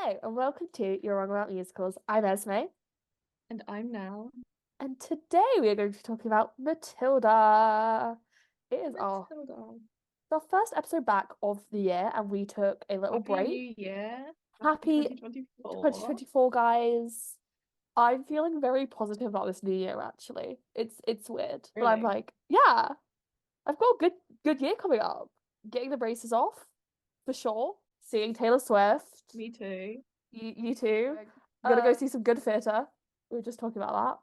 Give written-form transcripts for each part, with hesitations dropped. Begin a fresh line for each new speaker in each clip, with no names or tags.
Hello and welcome to You're Wrong About Musicals. I'm Esme,
And I'm now
and today we are going to be talking about Matilda. It is
Matilda.
our first episode back of the year, and we took a little
Happy
break.
New Year. Happy
Happy
2024.
2024, guys. I'm feeling very positive about this new year, actually. It's weird, but I'm
Really?
like, yeah, I've got a good year coming up. Getting the braces off, for sure. Seeing Taylor Swift.
Me too.
You too.
Like,
I'm gonna go see some good theatre. We were just talking about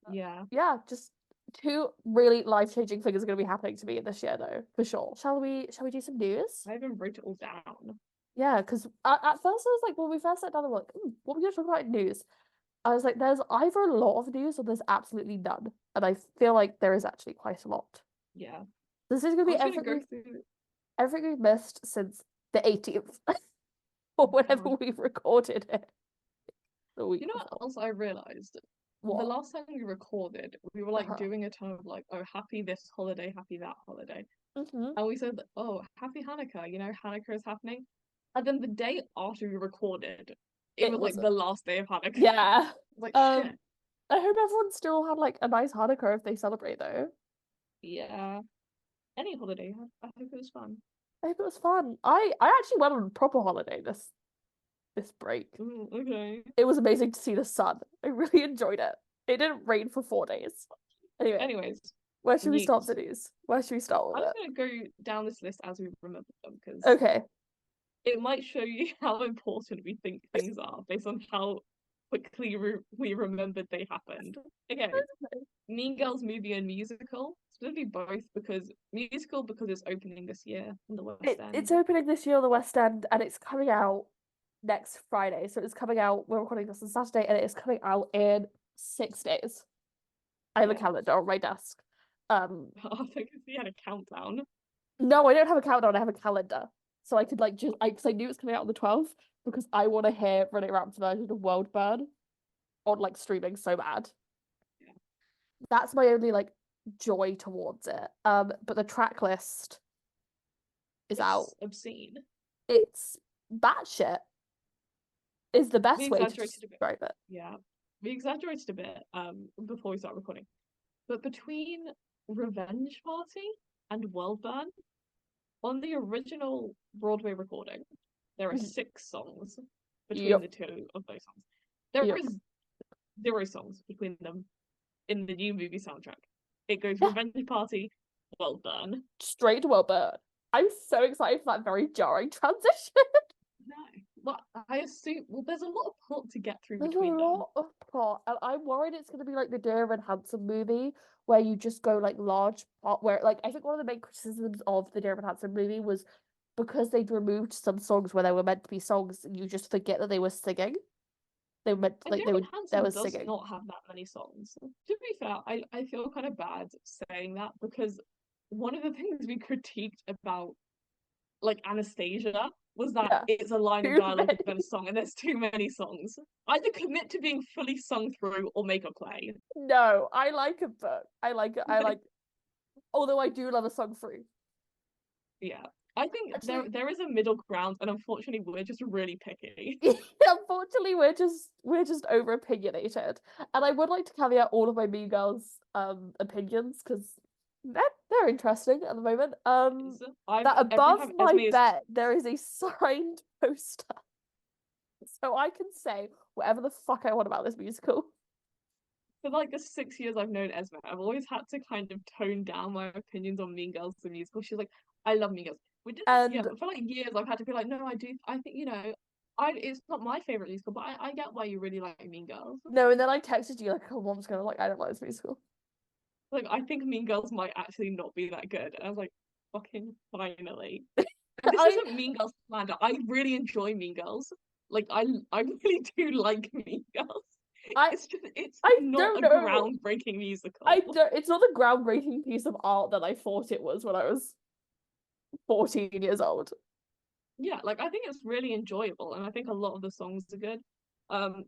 that.
yeah.
Yeah, just two really life-changing things are gonna be happening to me this year, though, for sure. Shall we do some news?
I even wrote it all down.
Yeah, because at first I was like, when we first sat down, I'm like, what are we gonna talk about in news? I was like, there's either a lot of news or there's absolutely none, and I feel like there is actually quite a lot.
Yeah.
This is gonna
I
be
was gonna go through.
everything we've missed since the 18th, or
Oh
whenever
God.
we've recorded it. The week
You know what
before.
else I realized? The
What?
last time we recorded, we were like
Uh-huh.
doing a ton of like, oh, happy this holiday, happy that holiday.
Mm-hmm.
And we said, oh, happy Hanukkah, Hanukkah is happening. And then the day after we recorded, it
It
was like
was,
the last day of Hanukkah.
yeah.
Like,
Um,
shit.
I hope everyone still had like a nice Hanukkah if they celebrate though.
Yeah. Any holiday. I hope it was fun.
I hope it was fun. I actually went on a proper holiday this break.
Okay.
It was amazing to see the sun. I really enjoyed it. It didn't rain for 4 days. Anyway,
Anyways,
where should we start
news.
the news? Where should we start with
I'm
it?
just gonna go down this list as we remember them because
Okay.
it might show you how important we think things are based on how quickly we remembered they happened. Okay. Mean Girls movie and musical, specifically both because musical because it's opening this year in the West
It's
End.
opening this year on the West End and it's coming out next Friday. So it's coming out, we're recording this on Saturday, and it is coming out in 6 days. I have a
Yeah.
calendar on my desk.
I think he had a countdown.
No, I don't have a countdown. I have a calendar, so I could like just because I knew it was coming out on the 12th because I want to hear Renee Rapt's version of World Burn on like streaming so bad.
Yeah.
That's my only like joy towards it. But the track list is out.
It's obscene.
It's batshit is the
We
best way to
exaggerated a bit.
describe it.
Yeah. We exaggerated a bit before we start recording. But between Revenge Party and World Burn, on the original Broadway recording, there are
Mhm.
6 songs between
Yep.
the two of those songs. There
Yep.
is 0 songs between them in the new movie soundtrack. It goes
Yeah.
Revenge Party, World Burn.
Straight to World Burn. I'm so excited for that very jarring transition.
No. But I assume there's a lot of plot to get through
There's a
between them.
lot of plot, and I'm worried it's gonna be like the Dear and Handsome movie, where you just go like large part. Where like I think one of the main criticisms of the Dear and Handsome movie was because they'd removed some songs where they were meant to be songs, you just forget that they were singing. They were meant
And
like they were
David
there
Hansen
was
does
singing.
not have that many songs. To be fair, I feel kind of bad saying that because one of the things we critiqued about like Anastasia was that
Yeah,
it's a line of
too
dialogue and then a
many.
song, and there's too many songs. Either commit to being fully sung through or make a play.
No, I like it, but I like it. I like. Although I do love a song through.
Yeah. I think there
Actually,
there is a middle ground, and unfortunately, we're just really picky.
unfortunately, we're just over opinionated, and I would like to caveat all of my Mean Girls opinions because they're interesting at the moment.
I've
That
every
above
time
my
Esme is
bed there is a signed poster, so I can say whatever the fuck I want about this musical.
for like the 6 years I've known Esme, I've always had to kind of tone down my opinions on Mean Girls the musical. She's like, I love Mean Girls. We did this, yeah,
And
but for like years I've had to be like, no, I do. I think I it's not my favorite musical, but I get why you really like Mean Girls.
no, and then I texted you like, "Oh, mom's gonna like, I don't like this musical."
Like I think Mean Girls might actually not be that good. And I was like, fucking finally. And this
I
isn't Mean Girls slander. I really enjoy Mean Girls. Like I really do like Mean Girls.
I
It's
I
not
don't
a
know.
groundbreaking
I
musical.
don't. It's not the groundbreaking piece of art that I thought it was when I was 14 years old.
Yeah, like I think it's really enjoyable, and I think a lot of the songs are good.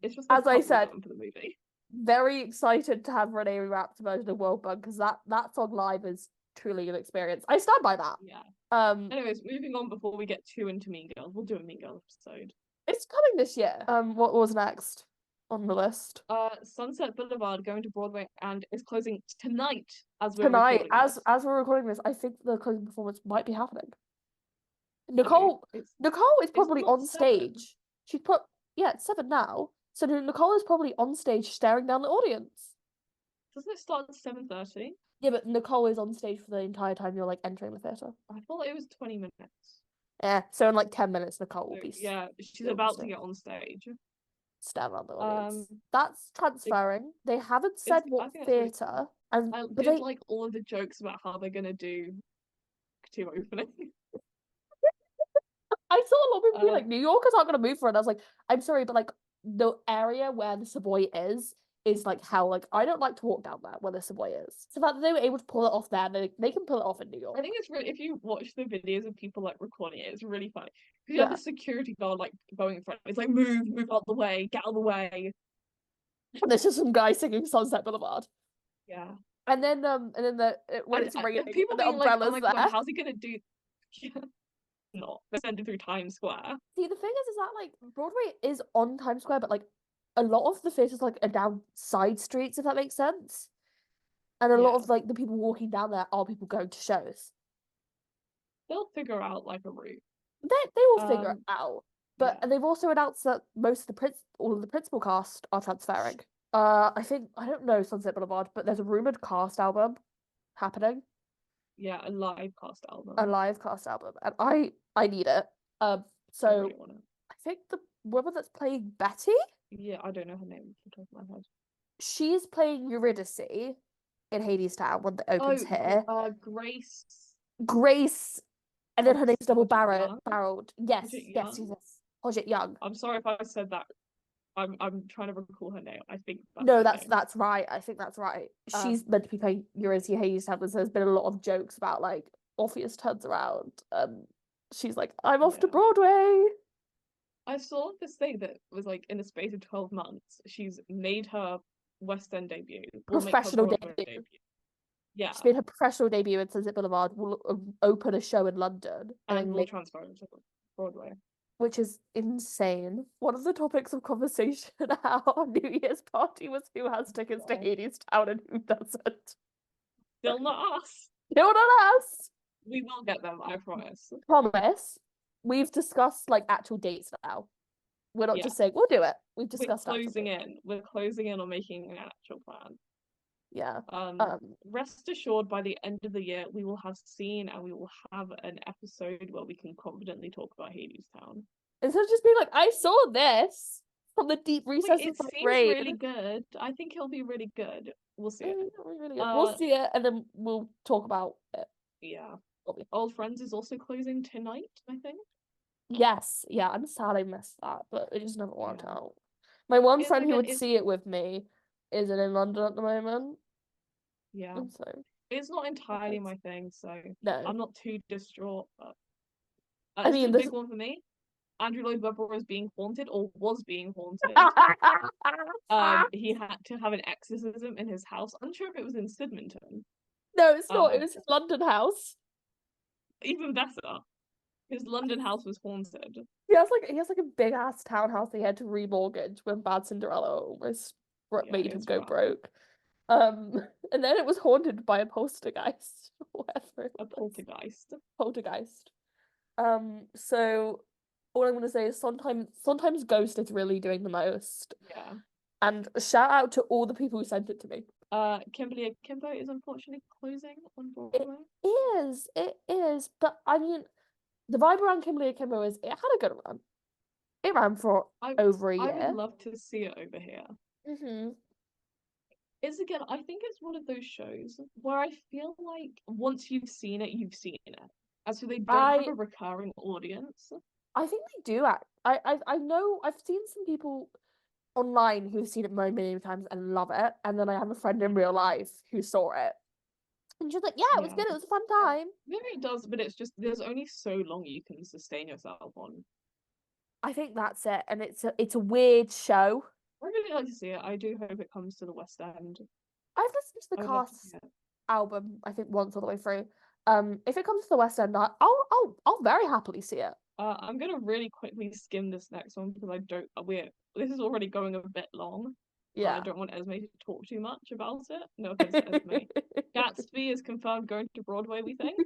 It's just the
As I
cut we
said,
got for the movie.
very excited to have Renee Rapt's version of World Bug because that song live is truly an experience. I stand by that.
Yeah.
Um,
Anyways, moving on before we get too into Mean Girls, we'll do a Mean Girls episode.
It's coming this year. What was next on the list?
Sunset Boulevard going to Broadway and is closing tonight as we're
Tonight,
recording this.
as we're recording this, I think the closing performance might be happening.
No,
Nicole is probably
not
on
7.
stage. It's 7 now. So Nicole is probably on stage staring down the audience.
Doesn't it start at 7:30?
Yeah, but Nicole is on stage for the entire time you're like entering the theatre.
I thought it was 20 minutes.
Yeah, so in like 10 minutes, Nicole will be.
Yeah, she's about to get on stage.
Stand around the audience. That's transferring. They haven't said what theatre, and
I
but
did
they
like all of the jokes about how they're gonna do two opening.
I saw a lot of people be like, New Yorkers aren't gonna move for it. I was like, I'm sorry, but like the area where the Savoy is like hell. Like I don't like to walk down there where the Savoy is. So that they were able to pull it off there, they can pull it off in New York.
I think it's really, if you watch the videos of people like recording it, it's really funny because you have the security guard like going in front. It's like move out the way, get out of the way.
And there's just some guy singing Sunset Boulevard.
Yeah.
And then when it's raining,
people
the
being like, "Oh my
there.
God, how's he gonna do?" Not they're sending through Times Square.
See, the thing is that like Broadway is on Times Square, but like a lot of the theatres like are down side streets, if that makes sense. And a lot of like the people walking down there are people going to shows.
They'll figure out like a route.
They will figure it out. But they've also announced that all of the principal cast are transferring. I don't know Sunset Boulevard, but there's a rumored cast album happening.
Yeah, a live cast album.
A live cast album, and I need it. So I, really want it. I think the woman that's playing Betty.
Yeah, I don't know her name off the top of my head.
She's playing Eurydice in Hadestown when it opens here. Grace, and then her name's double barreled. Yes. Hodgett Young.
I'm sorry if I said that. I'm trying to recall her name. I think
that's right. I think that's right. She's meant to be playing Eurydice Hadestown, and there's been a lot of jokes about like Orpheus turns around and she's like, I'm off to Broadway.
I saw this thing that was like in the space of 12 months, she's made her West End debut.
Professional debut. Yeah. She's made her professional debut in Sunset Boulevard, will open a show in London.
And will transfer to Broadway.
Which is insane. One of the topics of conversation at our New Year's party was who has tickets to Hadestown and who doesn't.
Still not us.
Still not us.
We will get them, I promise.
Promise. We've discussed like actual dates now. We're not just saying we'll do it. We've discussed.
We're closing in on making an actual plan.
Yeah.
Rest assured, by the end of the year, we will have seen and we will have an episode where we can confidently talk about Hadestown. Instead
of just being like, I saw this from the deep recesses of my brain.
It seems really good. I think it'll be really good. We'll see it.
Really good. We'll see it, and then we'll talk about it.
Yeah. Old Friends is also closing tonight, I think.
Yes. Yeah, I'm sad I missed that, but it just never worked out. My one friend who would see it with me isn't in London at the moment.
Yeah. So it's not entirely my thing, so no. I'm not too distraught, but I mean, the big one for me. Andrew Lloyd Webber was being haunted. He had to have an exorcism in his house. I'm unsure if it was in Sydmonton.
No, it's not. It was his London house.
Even better. His London house was haunted.
He has like a big ass townhouse he had to remortgage when Bad Cinderella almost made him go broke. And then it was haunted by a poltergeist. Poltergeist. So all I'm gonna say is sometimes Ghost is really doing the most.
Yeah.
And shout out to all the people who sent it to me.
Kimberly Akimbo is unfortunately closing on Broadway.
It is. But I mean, the vibe around Kimberly Akimbo is it had a good run. It ran for over a year.
I would love to see it over here.
Mm-hmm.
I think it's one of those shows where I feel like once you've seen it, you've seen it. As so they don't have a recurring audience.
I think they do. I know I've seen some people online who've seen it many times and love it, and then I have a friend in real life who saw it, and she's like, "Yeah, it was good. It was a fun time."
Maybe it does, but it's just there's only so long you can sustain yourself on.
I think that's it, and it's a weird show.
I really like to see it. I do hope it comes to the West End.
I've listened to the cast album, I think, once all the way through. If it comes to the West End, I'll very happily see it.
I'm gonna really quickly skim this next one because this is already going a bit long. But I
Yeah.
don't want Esme to talk too much about it. No offense to Esme. Gatsby is confirmed going to Broadway, we think.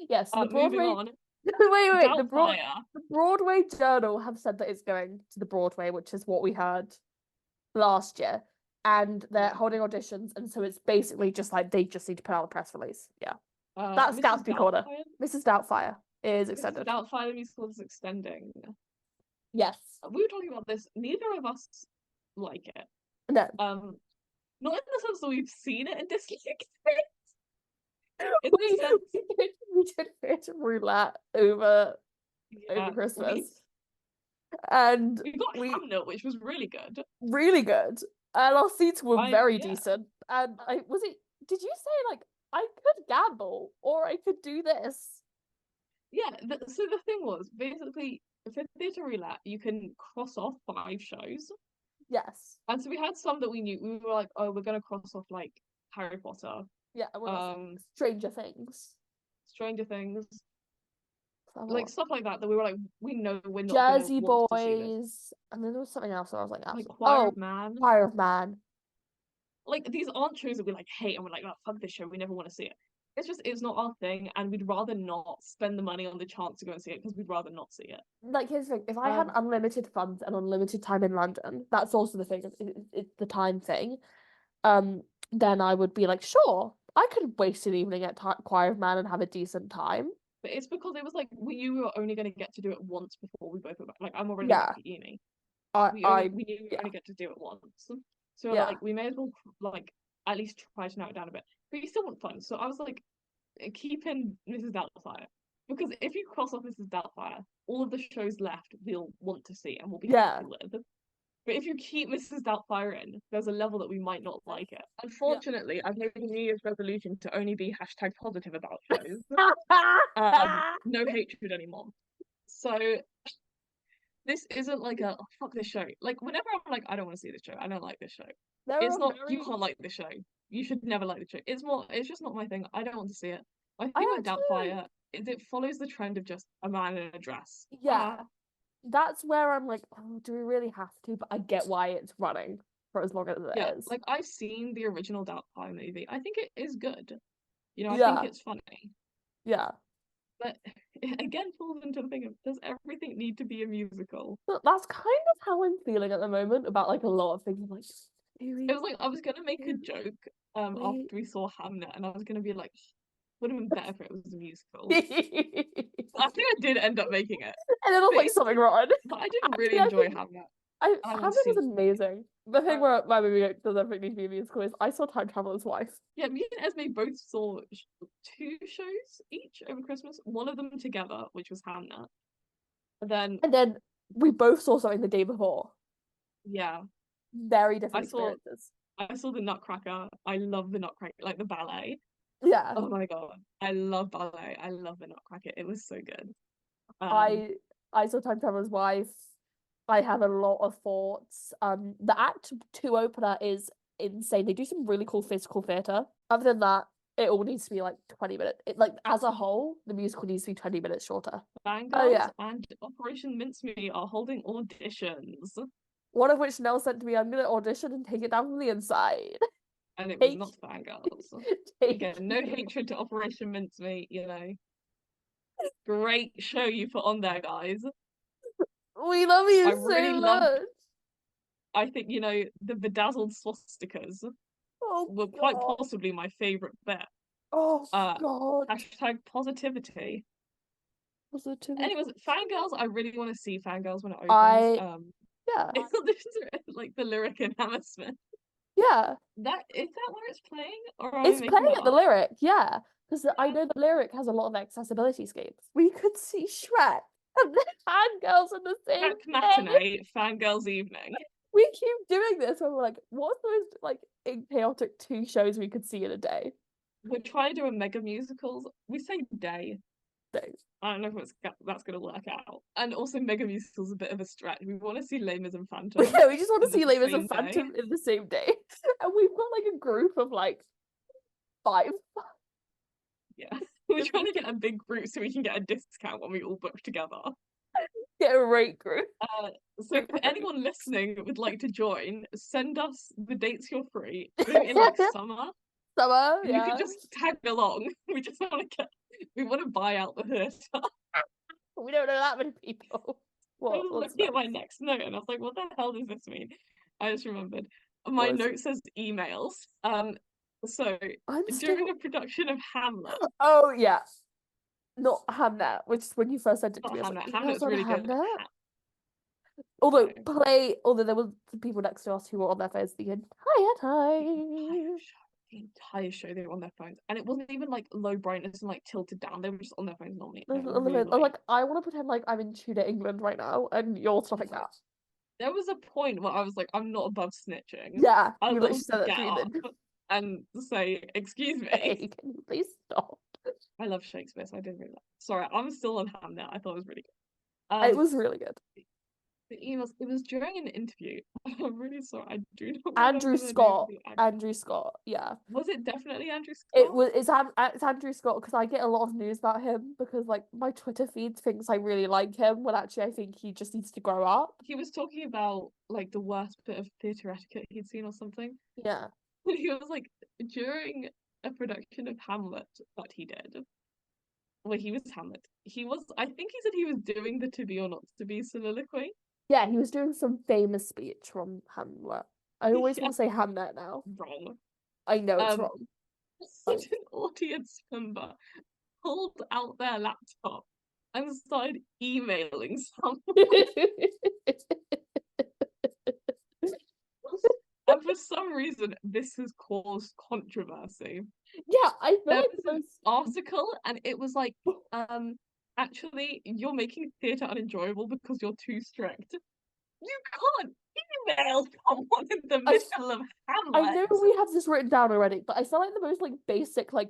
Yes, the
Moving
Broadway.
on.
Wait. The
Doubtfire.
Broadway Journal have said that it's going to the Broadway, which is what we heard last year, and they're
Yeah.
holding auditions, and so it's basically just like they just need to put out a press release. Yeah, that's
Mrs.
Gatsby corner.
Doubtfire.
Mrs. Doubtfire is
Mrs.
extended.
Doubtfire the musical is extending.
Yes.
We were talking about this. Neither of us like it.
No.
Not in the sense that we've seen it in Disney. In
we,
the sense
we did theatre roulette over Christmas. And
we got Hamnet, which was really good.
Really good. And our seats were very decent. And did you say like I could gamble or I could do this?
Yeah, so the thing was, basically, for theatre roulette, you can cross off 5 shows.
Yes.
And so we had some that we knew. We were like, oh, we're going to cross off, like, Harry Potter.
Yeah, Stranger Things.
Like, stuff like that we were like, we know we're not
Jersey
want
Boys.
to see this.
And then there was something else that I was like,
Choir of Man.
Choir of Man.
Like, these aren't shows that we, like, hate and we're like, oh, fuck this show, we never want to see it. It's not our thing, and we'd rather not spend the money on the chance to go and see it because we'd rather not see it.
Like, here's the thing: if I had unlimited funds and unlimited time in London, that's also the thing. It's the time thing. Then I would be like, sure, I could waste an evening at Choir of Man and have a decent time.
But it's because it was like we were only going to get to do it once before we both went back. Like I'm already back at uni. We knew we were only get to do it once, so like we may as well like at least try to narrow it down a bit. But you still want fun, so I was like, keep in Mrs. Doubtfire because if you cross off Mrs. Doubtfire, all of the shows left we'll want to see and we'll be happy with. But if you keep Mrs. Doubtfire in, there's a level that we might not like it. Unfortunately, I've made a New Year's resolution to only be #positive about shows. No hatred anymore. So this isn't like a fuck this show. Like whenever I'm like, I don't want to see this show, I don't like this show. It's not you can't like this show. You should never like the show. It's just not my thing. I don't want to see it. I think with Doubtfire is it follows the trend of just a man in a dress.
Yeah. That's where I'm like, oh, do we really have to? But I get why it's running for as long as it is.
Like I've seen the original Doubtfire movie. I think it is good. You know, I think it's funny.
Yeah.
But it again falls into the thing of does everything need to be a musical?
But that's kind of how I'm feeling at the moment about like a lot of things. Like,
it was like I was gonna make a joke after we saw Hamnet, and I was gonna be like, would have been better if it was a musical. I think I did end up making it.
And then I was like something wrong.
But I did really enjoy Hamnet.
Hamnet was amazing. The thing where my movie does everything need to be a musical is I saw Time Traveler's Wife.
Yeah, me and Esme both saw 2 shows each over Christmas. One of them together, which was Hamnet. And
then we both saw something the day before.
Yeah.
Very different experiences.
I saw the Nutcracker. I love the Nutcracker, like the ballet.
Yeah.
Oh my god. I love ballet. I love the Nutcracker. It was so good.
I saw Time Traveler's Wife. I have a lot of thoughts. The Act 2 opener is insane. They do some really cool physical theatre. Other than that, it all needs to be like 20 minutes. Like as a whole, the musical needs to be 20 minutes shorter.
Fangirls and Operation Mincemeat are holding auditions.
One of which Nell sent to me, I'm gonna audition and take it down from the inside.
And it was not Fangirls. Again, no hatred to Operation Mincemeat, you know. Great show you put on there, guys.
We love you so much.
I think, you know, the bedazzled swastikas were quite possibly my favourite bit.
Oh, God.
#positivity. Anyways, Fangirls, I really want to see Fangirls when it opens. It's not like the Lyric in Hammersmith.
Yeah.
Is that where it's playing? Or
it's playing at the Lyric, yeah. Because I know the Lyric has a lot of accessibility schemes. We could see Shrek and the Fangirls in the same
Shrek matinee, Fangirls evening.
We keep doing this where we're like, what's those like chaotic 2 shows we could see in a day?
We're trying to do a mega musicals. We say day. I don't know if that's going to work out. And also mega musicals is a bit of a stretch. We want to see Les Mis and Phantom.
Yeah, we just want to see Les Mis and Phantom in the same day. And we've got like a group of like 5.
Yeah. We're trying to get a big group so we can get a discount when we all book together.
Get a rate group.
So if anyone listening would like to join, send us the dates you're free. Maybe in like summer.
Summer,
You
yeah.
can just tag along. We want to buy out the theatre.
We don't know that many people.
I was looking at my next note and I was like, what the hell does this mean? I just remembered. My note says emails. So during a production of Hamlet.
Oh yeah. Not Hamnet, which is when you first sent it to me.
Hamlet's really good.
Although there were some people next to us who were on their phones the entire time.
The entire show they were on their phones, and it wasn't even like low brightness and like tilted down. They were just on their phones normally.
Like I want to pretend like I'm in Tudor England right now, and you're stopping that.
There was a point where I was like, I'm not above snitching.
Yeah,
I will get up and say, excuse me.
Hey, can you please stop?
I love Shakespeare, so I didn't really. Sorry, I'm still on Hamlet. I thought it was really
good. It was really good.
The emails. It was during an interview. I'm really sorry. I do not.
Andrew Scott. Andrew Scott. Yeah.
Was it definitely Andrew Scott?
It's Andrew Scott because I get a lot of news about him because like my Twitter feed thinks I really like him when actually I think he just needs to grow up.
He was talking about like the worst bit of theatre etiquette he'd seen or something.
Yeah.
He was like during a production of Hamlet that he did. Where he was Hamlet. I think he said he was doing the to be or not to be soliloquy.
Yeah, he was doing some famous speech from Hamlet. I always want to say Hamlet now.
Wrong.
I know it's wrong.
Such an audience member pulled out their laptop and started emailing someone. And for some reason, this has caused controversy.
Yeah, I feel like
there was an article, and it was like, actually, you're making theatre unenjoyable because you're too strict. You can't email someone in the middle of Hamlet.
I know we have this written down already, but I feel like the most like basic, like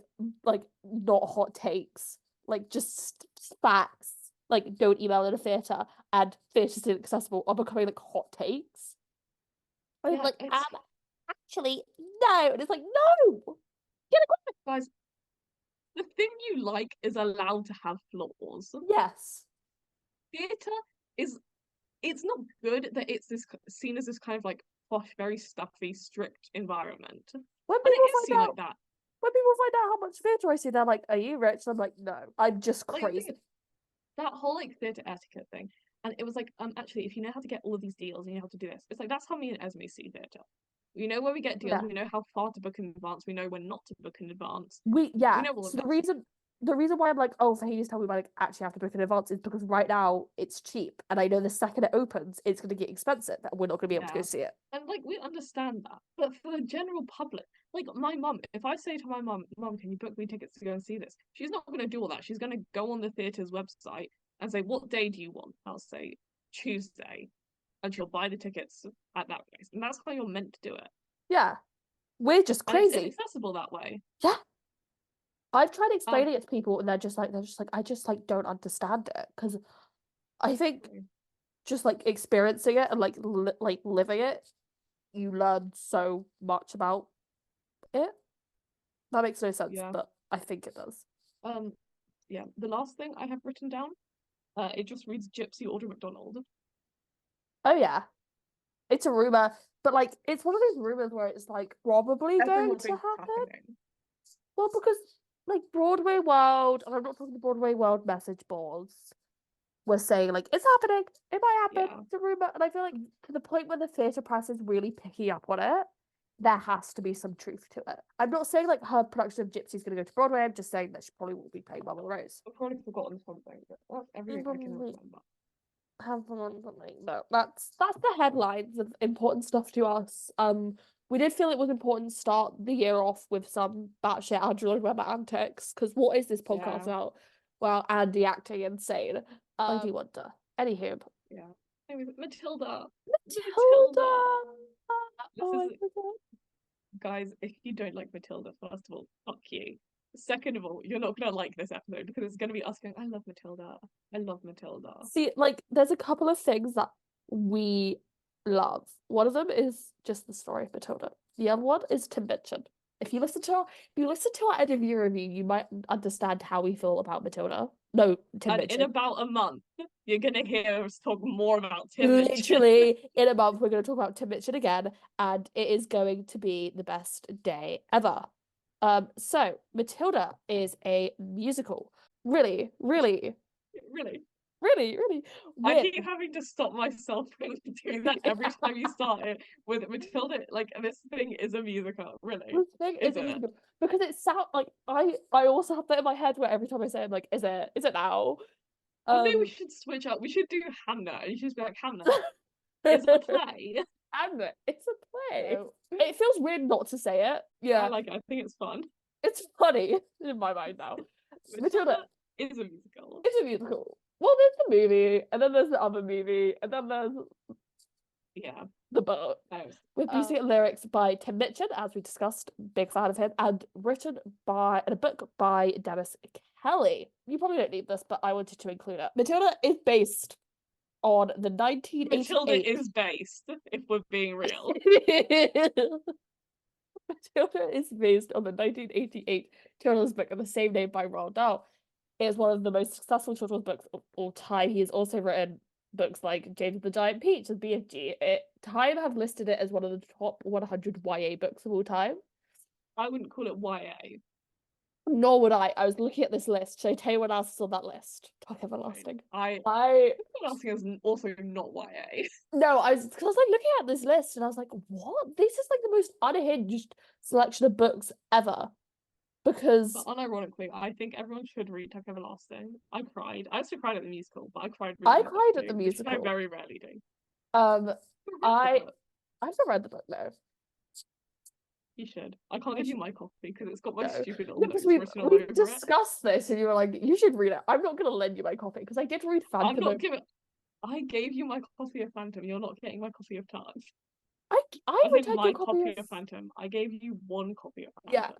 not hot takes, like just facts, like don't email in a theatre and theatre's inaccessible are becoming like hot takes. I'm like, actually, no. And it's like, no! Get a grip!
Guys, the thing you like is allowed to have flaws.
Yes.
Theatre is, it's not good that it's seen as this kind of like posh, very stuffy, strict environment.
When people find out how much theatre I see, they're like, are you rich? And I'm like, no, I'm just crazy.
Like, that whole like theatre etiquette thing. And it was like, actually, if you know how to get all of these deals and you know how to do this, it's like, that's how me and Esme see theatre. We know where we get deals, we know how far to book in advance, we know when not to book in advance. We know all of that.
The reason why I'm like, oh, for Hades, tell me I actually have to book in advance is because right now it's cheap. And I know the second it opens, it's going to get expensive and we're not going to be able to go see it.
And like, we understand that. But for the general public, like my mum, if I say to my mum, can you book me tickets to go and see this? She's not going to do all that. She's going to go on the theatre's website and say, what day do you want? I'll say Tuesday. And she'll buy the tickets at that place. And that's how you're meant to do it.
Yeah. We're just crazy.
And it's accessible that way.
Yeah. I've tried explaining it to people and they're just like, I just like don't understand it. Because I think just like experiencing it and like living it, you learn so much about it. That makes no sense, but I think it does.
Yeah. The last thing I have written down, it just reads Gypsy Audrey McDonald.
Oh yeah. It's a rumor, but like it's one of those rumors where it's like probably going to happen. Well, because like Broadway World, and I'm not talking the Broadway World message boards, were saying like it's happening, it might happen, it's a rumor, and I feel like to the point where the theatre press is really picking up on it, there has to be some truth to it. I'm not saying like her production of Gypsy is going to go to Broadway. I'm just saying that she probably will be playing Mama Rose.
I've probably forgotten something, but that's everything I can remember.
Have on something. No, that's the headlines of important stuff to us. We did feel it was important to start the year off with some batshit Andrew Lloyd Webber antics, because what is this podcast about? Well, Andy acting insane. I do wonder. Anywho.
Yeah. Anyway, Matilda. Guys, if you don't like Matilda, first of all, fuck you. Second of all, you're not gonna like this episode because it's gonna be us going, I love Matilda. I love Matilda.
See, like, there's a couple of things that we love. One of them is just the story of Matilda. The other one is Tim Minchin. if you listen to our end of year review, you might understand how we feel about Matilda. No, Tim
And in
Minchin.
about a month, you're gonna hear us talk more about Tim Minchin.
Literally, in a month, we're going to talk about Tim Minchin again, and it is going to be the best day ever. So Matilda is a musical. Really, really,
Really.
really, really.
I
With
keep having to stop myself from doing that every time you start it with Matilda. Like, this thing is a musical, really.
this thing
Is
is a
it?
musical because it sounds like I also have that in my head where every time I say it, I'm like, is it now?
One day we
Um,
should switch up. We should do Hamnet, and you should just be like, Hamnet, it's a play.
and it's a play. It feels weird not to say it.
I
Yeah,
like it. I think it's fun.
it's funny in my mind now. Matilda
is a musical.
is a musical. Well, there's the movie, and then there's the other movie, and then there's
Yeah.
the book
Those.
with music and lyrics by Tim Minchin, as we discussed, big fan of him, and written by a book by Denis Kelly. You probably don't need this, but I wanted to include it. Matilda is based on the 1988.
Matilda is based, if we're being real.
Matilda is based on the 1988 children's book of the same name by Roald Dahl. It is one of the most successful children's books of all time. He has also written books like James the Giant Peach and BFG. Time have listed it as one of the top 100 YA books of all time.
I wouldn't call it YA.
Nor would I. I was looking at this list. Should I tell you what else is on that list? Talk Everlasting.
Everlasting is also not YA.
No, I was like looking at this list and I was like, what? This is like the most unhinged selection of books ever. Because
But unironically, I think everyone should read Tuck Everlasting. I cried. I also cried at the musical, but I cried
at the musical.
Which I very rarely do.
I've not read the book, no.
You should. I can't give you my copy because it's got my stupid little
notes
written all over it.
We discussed this and you were like, you should read it. I'm not going to lend you my copy because I did read Phantom.
I gave you my copy of Phantom. You're not getting my copy of Tars.
I returned
my
your
copy of Phantom. I gave you one copy of Phantom.
Yeah,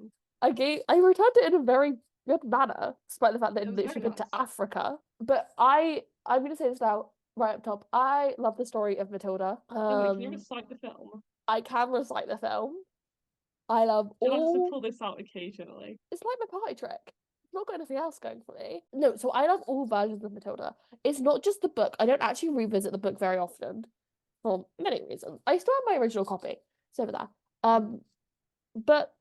I returned it in a very good manner, despite the fact that it literally been to Africa. But I'm going to say this now, right up top. I love the story of Matilda.
Can you recite the film?
I can recite the film. I love
You'll have to pull this out occasionally.
It's like my party trick. I've not got anything else going for me. No, so I love all versions of Matilda. It's not just the book. I don't actually revisit the book very often for many reasons. I still have my original copy. It's over there. But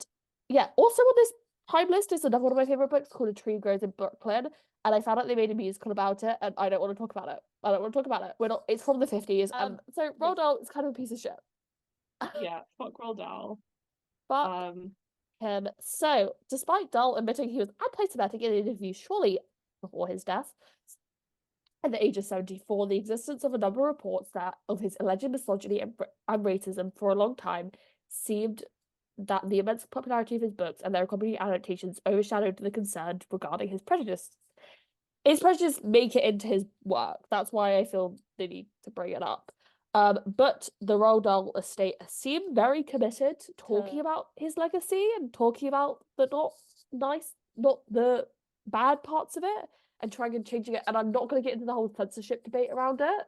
yeah, also on this time list is another one of my favorite books called A Tree Grows in Brooklyn. And I found out they made a musical about it, and I don't want to talk about it. We're not. It's from the 50s, and so Roald Dahl is kind of a piece of shit.
Yeah, fuck Roald Dahl.
Fuck him. So, despite Dahl admitting he was anti-Semitic in an interview shortly before his death, at the age of 74, the existence of a number of reports of his alleged misogyny and racism for a long time seemed that the immense popularity of his books and their accompanying adaptations overshadowed the concern regarding his prejudice. His prejudice make it into his work. That's why I feel the need to bring it up. But the Roald Dahl estate seemed very committed to talking about his legacy and talking about the not the bad parts of it and trying and changing it. And I'm not going to get into the whole censorship debate around it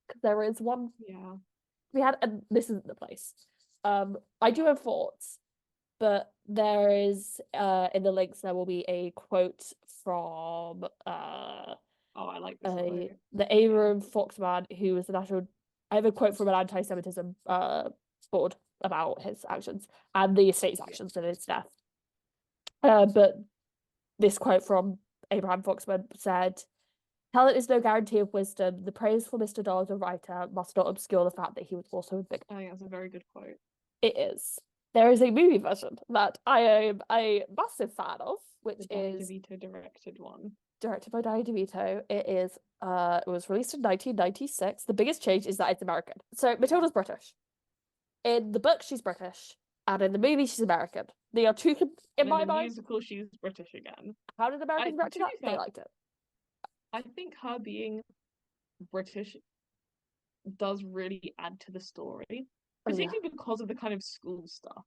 because there is one.
Yeah.
We had, and this isn't the place. I do have thoughts, but there is in the links there will be a quote from
I like this
the Aaron Foxman, who was the national. I have a quote from an anti-Semitism board about his actions and the estate's actions and his death. But this quote from Abraham Foxman said, "Talent is no guarantee of wisdom. The praise for Mr. Dahl as a writer must not obscure the fact that he was also a victim."
I think that's a very good quote.
It is. There is a movie version that I am a massive fan of, which is
Danny DeVito directed one.
Directed by Danny DeVito. It was released in 1996. The biggest change is that it's American. So Matilda's British. In the book, she's British, and in the movie, she's American. They are two in my mind.
Musical, she's British again.
How did Americans react to that? They liked it.
I think her being British does really add to the story, particularly because of the kind of school stuff.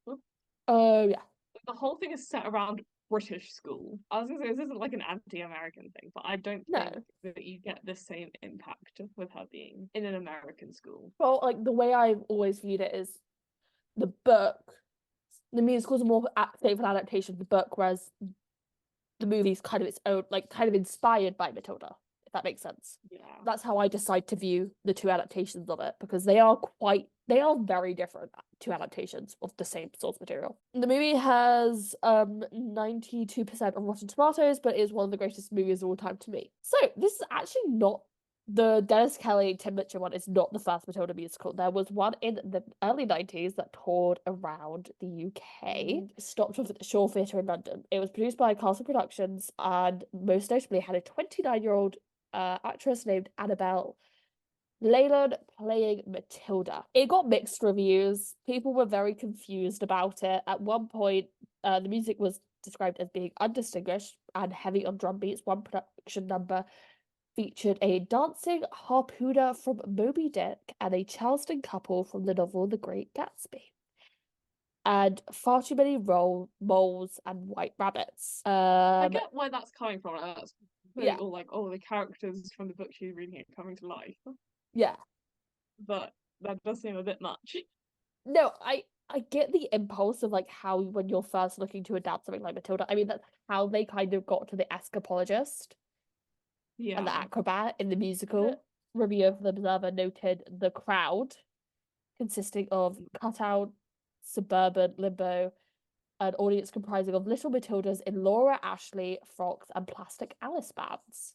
Oh yeah.
The whole thing is set around British school. I was gonna say this isn't like an anti-American thing, but I don't think that you get the same impact with her being in an American school.
Well, like the way I've always viewed it is the book The musical's a more faithful adaptation of the book, whereas the movie's kind of its own, like kind of inspired by Matilda, if that makes sense.
Yeah.
That's how I decide to view the two adaptations of it, because they are very different two adaptations of the same source material. The movie has 92% on Rotten Tomatoes, but is one of the greatest movies of all time to me. So this is actually not the Dennis Kelly, Tim Minchin one is not the first Matilda musical. There was one in the early 90s that toured around the UK. Stopped off at the Shaw Theatre in London. It was produced by Castle Productions and most notably had a 29-year-old actress named Annabelle Leyland playing Matilda. It got mixed reviews. People were very confused about it. At one point, the music was described as being undistinguished and heavy on drum beats. One production number featured a dancing harpooner from Moby Dick and a Charleston couple from the novel The Great Gatsby. And far too many moles and white rabbits.
I get why that's coming from. Like, that's
Yeah.
all like, oh, the characters from the book she's reading are coming to life.
Yeah.
But that does seem a bit much.
No, I get the impulse of like how when you're first looking to adapt something like Matilda. I mean, that's how they kind of got to the escapologist and the
Yeah.
acrobat in the musical. Review of the Observer noted the crowd, consisting of cutout, suburban, limbo, an audience comprising of little Matildas in Laura Ashley frocks and plastic Alice bands,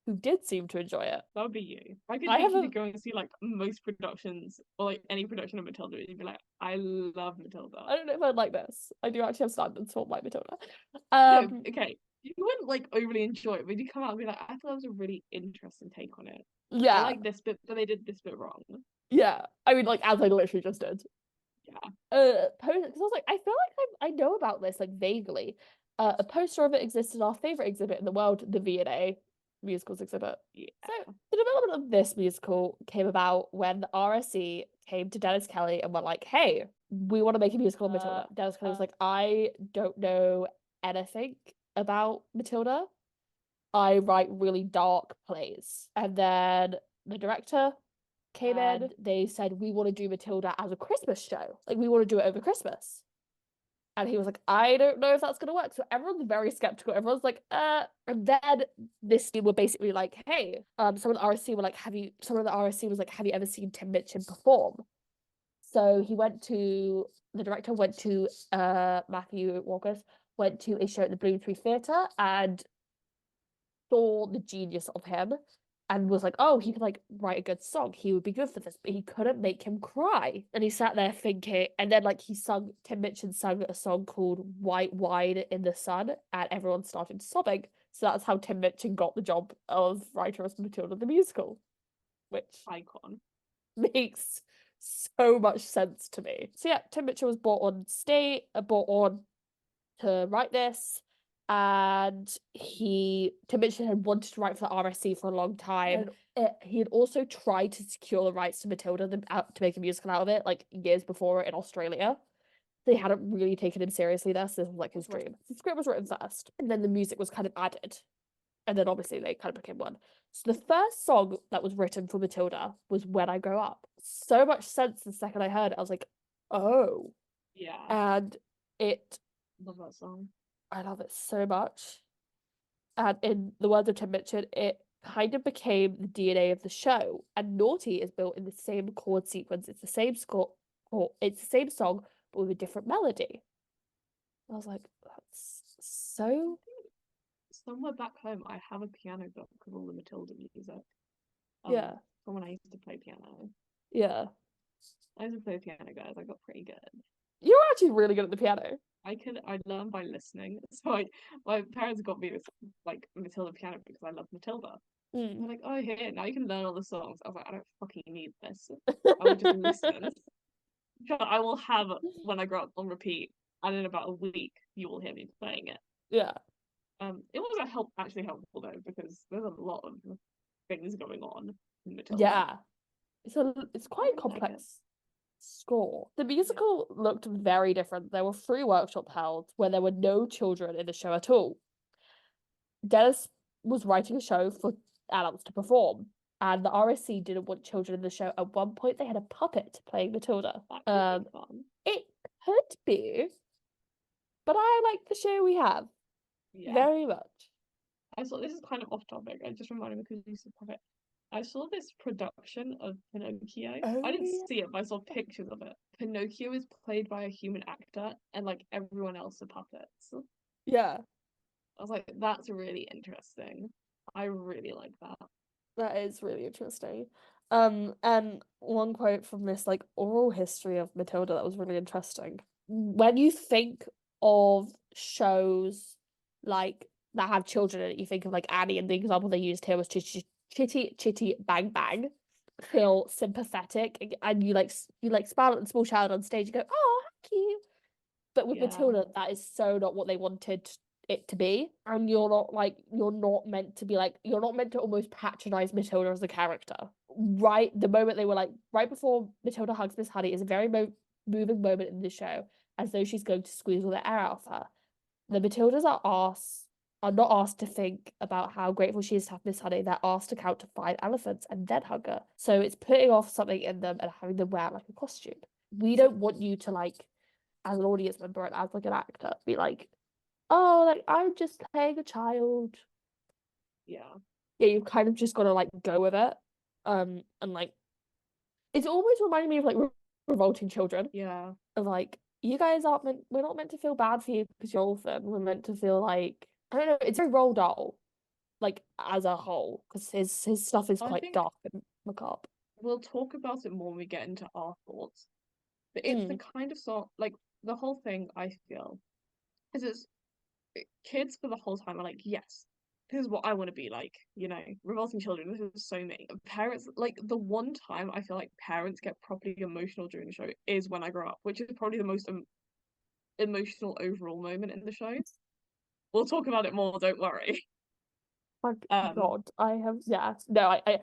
who did seem to enjoy it.
That would be you. I could
I
take
have
you to
a
go and see like most productions or like any production of Matilda, and you'd be like, I love Matilda.
I don't know if I'd like this. I do actually have standards for like Matilda.
No, okay. You wouldn't like overly enjoy it, but you come out and be like, I thought that was a really interesting take on it. I
Yeah,
like this bit, but they did this bit wrong.
yeah. I mean, like as I literally just did.
Yeah.
Because I was like, I feel like I know about this like vaguely. A poster of it exists in our favorite exhibit in the world, the V&A musicals exhibit.
Yeah.
So the development of this musical came about when the RSC came to Dennis Kelly and were like, "Hey, we want to make a musical of Matilda." Dennis Kelly was like, "I don't know anything about Matilda. I write really dark plays." And then the director came in. They said, "We want to do Matilda as a Christmas show. Like, we want to do it over Christmas." And he was like, "I don't know if that's gonna work." So everyone's very skeptical. Everyone's like, And then this team were basically like, "Hey," some of the RSC were like, some of the RSC was like, "Have you ever seen Tim Minchin perform?" So the director went to Matthew Walker's, went to a show at the Bloomsbury Theatre and saw the genius of him and was like, "Oh, he could like write a good song. He would be good for this," but he couldn't make him cry. And he sat there thinking, and then like Tim Minchin sung a song called White Wine in the Sun, and everyone started sobbing. So that's how Tim Minchin got the job of writer of Matilda the musical, which
Icon.
makes so much sense to me. So yeah, Tim Minchin was brought on to write this. And Tim Minchin had wanted to write for the RSC for a long time. He had also tried to secure the rights to Matilda to make a musical out of it, like years before in Australia. They hadn't really taken him seriously there, so this was like his dream. The script was written first, and then the music was kind of added. And then obviously they kind of became one. So the first song that was written for Matilda was When I Grow Up. So much sense the second I heard it. I was like, oh.
Yeah.
And
Love that song.
I love it so much. And in the words of Tim Minchin, it kind of became the DNA of the show. And Naughty is built in the same chord sequence. It's the same it's the same song, but with a different melody. I was like, that's so.
Somewhere back home, I have a piano book with all the Matilda music.
Yeah.
From when I used to play piano.
Yeah.
I used to play piano, guys. I got pretty good.
You're actually really good at the piano.
I learned by listening. So my parents got me this like Matilda piano because I love Matilda.
Mm.
They're like, oh, here, now you can learn all the songs. I was like, I don't fucking need this. I will just listen. I will have When I Grow Up on repeat, and in about a week, you will hear me playing it.
Yeah.
It was actually helpful though, because there's a lot of things going on in Matilda.
Yeah. It's quite complex score. The musical looked very different. There were 3 workshops held where there were no children in the show at all. Dennis was writing a show for adults to perform, and the RSC didn't want children in the show. At one point, they had a puppet playing Matilda.
That could be fun.
It could be, But I like the show we have
Yeah.
very much.
I saw this is kind of off topic. I just reminded me because you said puppet. I saw this production of Pinocchio. I
Oh
didn't
yeah.
see it, but I saw pictures of it. Pinocchio is played by a human actor, and like everyone else are puppets.
Yeah,
I was like, that's really interesting. I really like that.
that is really interesting. And one quote from this like oral history of Matilda that was really interesting. When you think of shows like that have children in it, you think of like Annie, and the example they used here was Chitty Chitty Bang Bang. Feel sympathetic, and you like smile at the small child on stage and go, "Oh, how cute." But with
Yeah.
Matilda, that is so not what they wanted it to be. And you're not meant to be like, you're not meant to almost patronize Matilda as a character. Right, the moment they were like, right before Matilda hugs Miss Honey is a very moving moment in the show, as though she's going to squeeze all the air out of her. The Matildas are not asked to think about how grateful she is to have Miss Honey. They're asked to count to 5 elephants and then hug her. So it's putting off something in them and having them wear like a costume. We don't want you to like, as an audience member and as like an actor, be like, oh, like I'm just playing a child.
Yeah.
Yeah, you've kind of just got to like go with it. And like it's always reminding me of like revolting children.
Yeah.
Of like, you guys aren't meant, we're not meant to feel bad for you because you're orphan. We're meant to feel like, I don't know, it's very Roald Dahl, like as a whole, because his stuff is
I
quite
think
dark and macabre.
we'll talk about it more when we get into our thoughts. But it's the
Mm,
kind of song, like the whole thing I feel is kids for the whole time are like, yes, this is what I want to be like, revolting children. This is so me. Parents, like the one time I feel like parents get properly emotional during the show is when I grow up, which is probably the most emotional overall moment in the show. We'll talk about it more, don't worry.
my
Um,
God, I have, yeah, no, I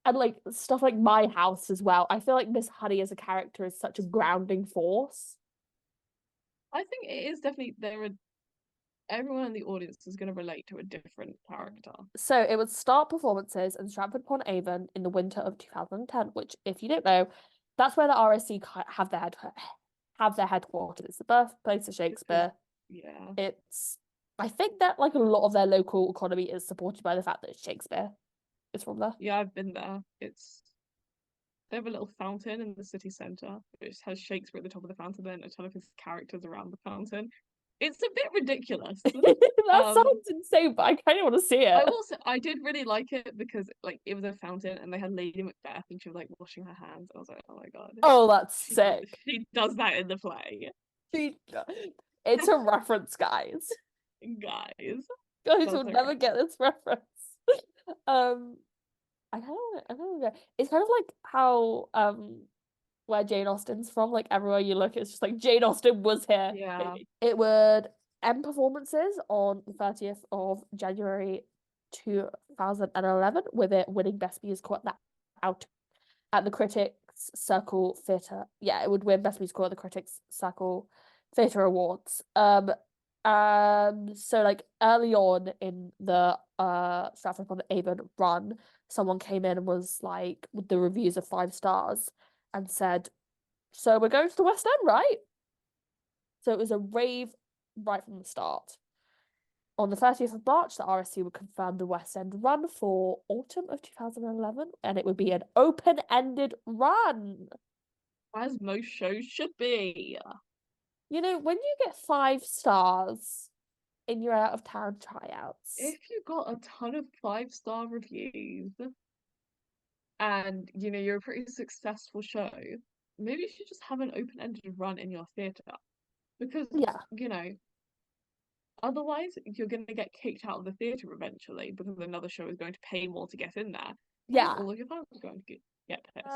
and like stuff like My House as well. I feel like Miss Honey as a character is such a grounding force.
I think it is definitely everyone in the audience is going to relate to a different character.
So it would start performances in Stratford-upon-Avon in the winter of 2010, which, if you don't know, that's where the RSC have their headquarters. It's the birthplace of
Because
Shakespeare.
yeah,
It's, I think that like a lot of their local economy is supported by the fact that Shakespeare is from there.
yeah, I've been there. They have a little fountain in the city centre, which has Shakespeare at the top of the fountain and a ton of his characters around the fountain. It's a bit ridiculous.
That
Um,
sounds insane, but I kind of want to see
I
it.
will say I did really like it because like it was a fountain and they had Lady Macbeth and she was like washing her hands. I was like, oh my god,
Oh, that's
she does
sick.
she does that in the play,
She- It's a reference, guys.
guys.
Guys
That's
will
okay.
never get this reference. Um, I don't know. It's kind of like how where Jane Austen's from. Like everywhere you look, it's just like Jane Austen was here.
Yeah,
Maybe. It would end performances on the 30th of January 2011, with it winning Best Musical at that out at the Critics Circle Theatre. Yeah, it would win Best Musical at the Critics Circle Theatre Awards. So like early on in the Stratford-upon-Avon run, someone came in and was like with the reviews of 5 stars and said, "So we're going to the West End, right?" So it was a rave right from the start. On the 30th of March, the RSC would confirm the West End run for autumn of 2011, and it would be an open-ended run.
as most shows should be.
You know, when you get 5 stars in your out of town tryouts.
If you got a ton of 5-star reviews and you're a pretty successful show, maybe you should just have an open-ended run in your theatre because
Yeah.
you know otherwise you're going to get kicked out of the theatre eventually because another show is going to pay more to get in there, and then
Yeah.
all of your fans are going to get pissed.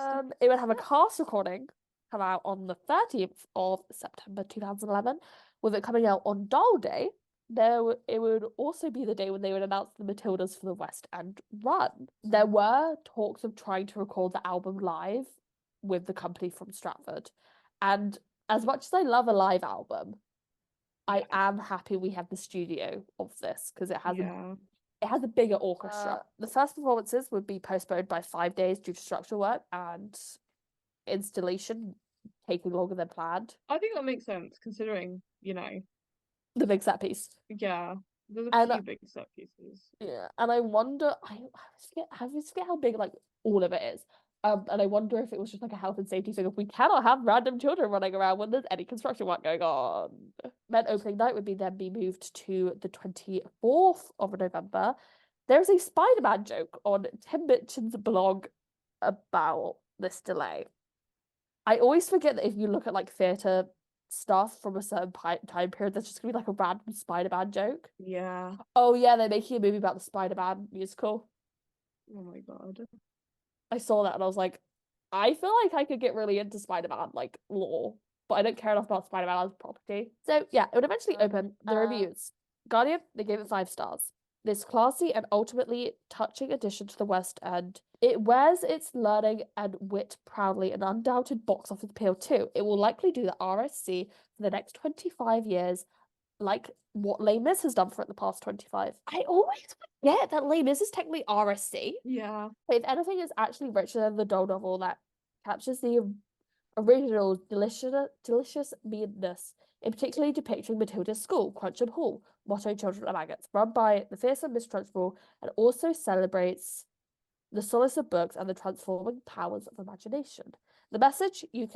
It would have a cast recording come out on the 30th of September 2011, with it coming out on Doll Day. It would also be the day when they would announce the Matildas for the West End run. There were talks of trying to record the album live with the company from Stratford. And as much as I love a live album, I
Yeah.
am happy we have the studio of this because
Yeah.
it has a bigger orchestra. The first performances would be postponed by 5 days due to structural work and installation taking longer than planned.
I think that makes sense considering
the big set piece.
Yeah, there's a
And
few big set pieces.
yeah, and I wonder, I always forget how big like all of it is. And I wonder if it was just like a health and safety thing. If we cannot have random children running around when there's any construction work going on, then opening night would be moved to the 24th of November. There's a Spider-Man joke on Tim Minchin's blog about this delay. I always forget that if you look at like theatre stuff from a certain time period, there's just gonna be like a random Spider-Man joke.
Yeah.
Oh yeah, they're making a movie about the Spider-Man musical.
Oh my God.
I saw that and I was like, I feel like I could get really into Spider-Man like lore, but I don't care enough about Spider-Man as property. So yeah, it would eventually open. The reviews. Guardian, they gave it 5 stars. This classy and ultimately touching addition to the West End. It wears its learning and wit proudly, an undoubted box office appeal too. It will likely do the RSC for the next 25 years, like what Les Mis has done for it the past 25. I always forget that Les Mis is technically RSC.
Yeah.
If anything is actually richer than the Doll novel that captures the original delicious meanness, in particularly depicting Matilda's school, Cruncham Hall, motto Children are Maggots, run by the fearsome Miss Trunchbull, and also celebrates the solace of books and the transforming powers of imagination. The message, you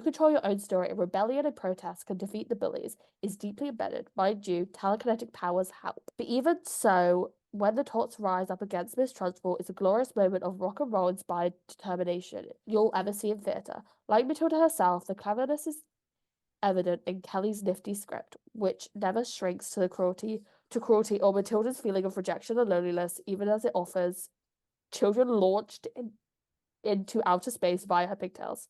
control your own story, and rebellion and protest can defeat the bullies, is deeply embedded. Mind you, telekinetic powers help. But even so, when the Tots rise up against Miss Trunchbull, it's a glorious moment of rock and roll inspired determination you'll ever see in theatre. Like Matilda herself, the cleverness is evident in Kelly's nifty script, which never shrinks to cruelty or Matilda's feeling of rejection and loneliness, even as it offers children launched into outer space via her pigtails.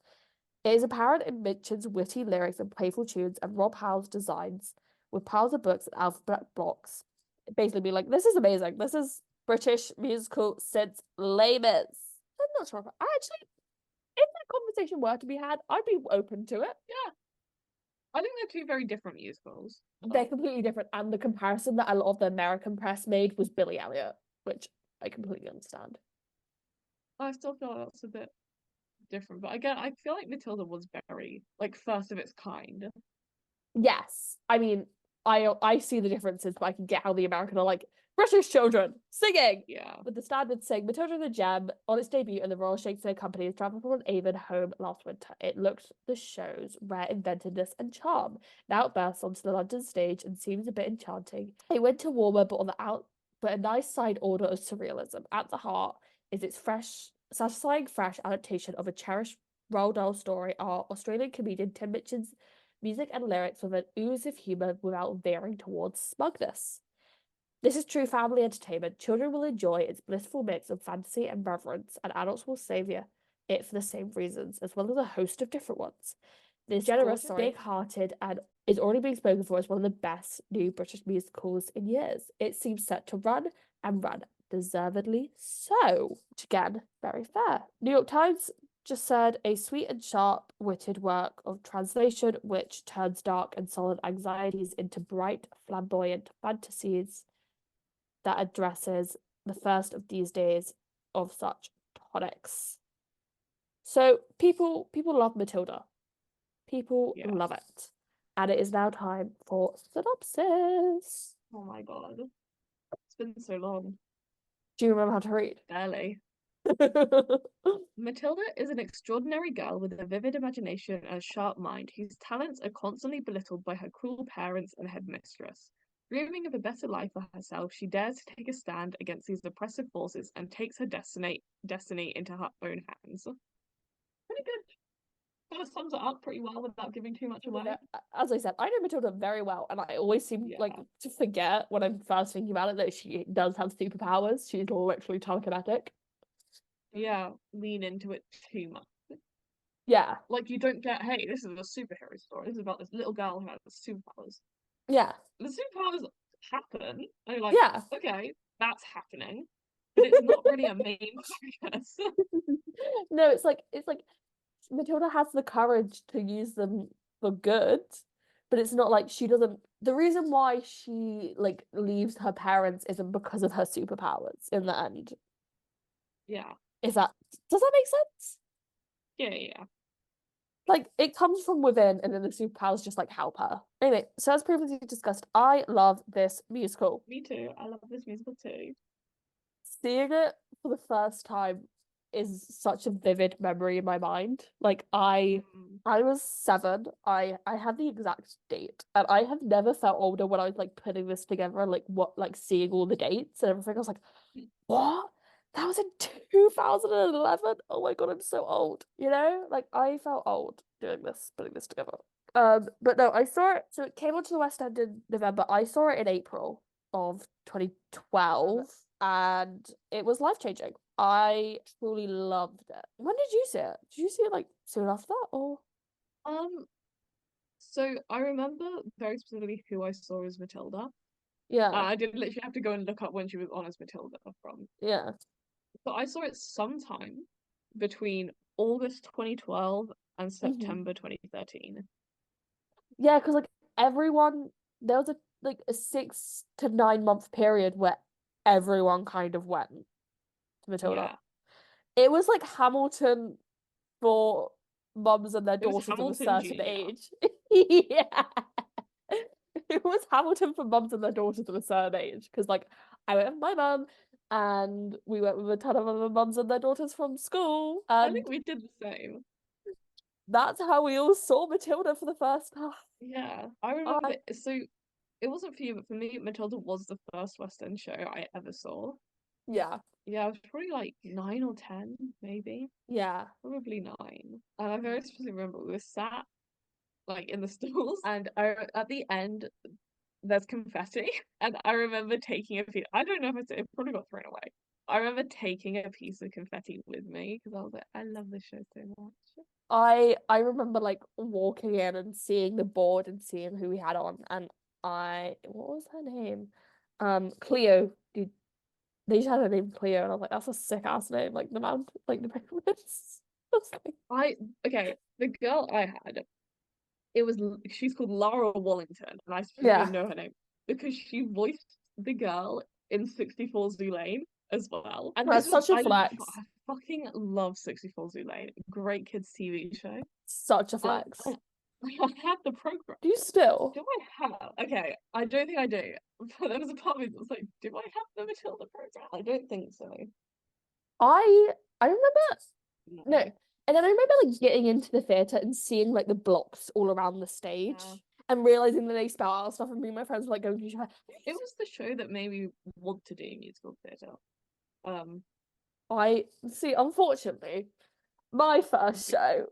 It is apparent in Minchin's witty lyrics and playful tunes and Rob Howe's designs with piles of books and alphabet blocks. Basically be like, this is amazing. This is British musical since Les Mis. I'm not sure. I actually, if that conversation were to be had, I'd be open to it.
Yeah. I think they're two very different musicals.
They're completely different. And the comparison that a lot of the American press made was Billy Elliot, which I completely understand.
I still feel like that's a bit different, but again, I feel like Matilda was very like first of its kind.
Yes. I mean, I see the differences, but I can get how the American are like British children singing.
Yeah.
With the standard sing, Matilda the Gem on its debut in the Royal Shakespeare Company travelled from Avon home last winter. It looked the show's rare inventiveness and charm. Now it bursts onto the London stage and seems a bit enchanting. A winter warmer, but a nice side order of surrealism. At the heart is its satisfying fresh adaptation of a cherished Roald Dahl story. Our Australian comedian Tim Minchin's music and lyrics with an ooze of humour without veering towards smugness. This is true family entertainment. Children will enjoy its blissful mix of fantasy and reverence, and adults will savour it for the same reasons, as well as a host of different ones. This generous, big-hearted, and is already being spoken for as one of the best new British musicals in years. It seems set to run and run, deservedly so. Which again, very fair. New York Times just said a sweet and sharp-witted work of translation which turns dark and solid anxieties into bright, flamboyant fantasies that addresses the first of these days of such tonics. So people love Matilda. People love it. And it is now time for synopsis.
Oh my God. It's been so long.
Do you remember how to read?
Barely. Matilda is an extraordinary girl with a vivid imagination and a sharp mind whose talents are constantly belittled by her cruel parents and headmistress. Dreaming of a better life for herself, she dares to take a stand against these oppressive forces and takes her destiny into her own hands. Pretty good. Kind of sums it up pretty well without giving too much away.
As I said, I know Matilda very well, and I always seem like to forget when I'm first thinking about it that she does have superpowers. She's literally telekinetic.
Yeah, lean into it too much.
Yeah.
Like you don't get, hey, this is a superhero story. This is about this little girl who has superpowers.
Yeah.
The superpowers happen. And you're like,
yeah,
okay, that's happening. But it's not really a main focus.
No, it's like Matilda has the courage to use them for good, but it's not like she doesn't. The reason why she like leaves her parents isn't because of her superpowers in the end.
Yeah.
Does that make sense?
Yeah.
like it comes from within, and then the superpowers just like help her. Anyway, so as previously discussed, I love this musical.
Me too. I love this musical too.
Seeing it for the first time is such a vivid memory in my mind. Like
Mm.
I was 7. I had the exact date, and I have never felt older when I was like putting this together and like what like seeing all the dates and everything. I was like, what? That was in 2011. Oh my God, I'm so old. You know? Like I felt old doing this, putting this together. But no, I saw it. So it came onto the West End in November. I saw it in April of 2012, and it was life-changing. I truly loved it. When did you see it? Did you see it like soon after that, or?
Um, so I remember very specifically who I saw as Matilda.
Yeah,
I did literally have to go and look up when she was on as Matilda from.
yeah.
But I saw it sometime between August 2012 and
Hmm.
September 2013.
Yeah, because like everyone, there was a like a 6 to 9 month period where everyone kind of went to Matilda.
Yeah.
It was like Hamilton for mums and their
It was
daughters of a
Hamilton
certain
Jr.
age. Yeah. It was Hamilton for mums and their daughters of a certain age. Because like I went with my mum and we went with a ton of other mums and their daughters from school.
I think
And
we did the same.
that's how we all saw Matilda for the first time.
Yeah. I remember,
I
so it wasn't for you, but for me, Matilda was the first West End show I ever saw.
yeah,
Yeah, I was probably like 9 or 10, maybe.
yeah.
Probably 9. And I very specifically remember we were sat like in the stalls, and I at the end there's confetti, and I remember taking a piece. I don't know if it probably got thrown away. I remember taking a piece of confetti with me because I was like, I love this show so much.
I remember like walking in and seeing the board and seeing who we had on, and I what was her name? Cleo. Dude, they just had her name Cleo, and I was like, that's a sick ass name. Like the man, like the pyramids. I was like,
I Okay, the girl I had, she's called Laura Wallington, and I specifically
yeah,
know her name because she voiced the girl in 64 Zoo Lane as well. And this
that's
was
such a flex.
I fucking love 64 Zoo Lane. Great kids TV show.
Such a
Um,
flex.
I, I had the program.
Do you still?
Do I have? Okay, I don't think I do. But there was a part of me that was like, do I have the Matilda program? I don't think so.
I remember no.
No.
And then I remember like getting into the theatre and seeing like the blocks all around the
Yeah.
stage and realizing that they spell out stuff, and me and my friends were like going to each other.
It was the show that made me want to do musical theatre. Um,
I see, unfortunately, my first show.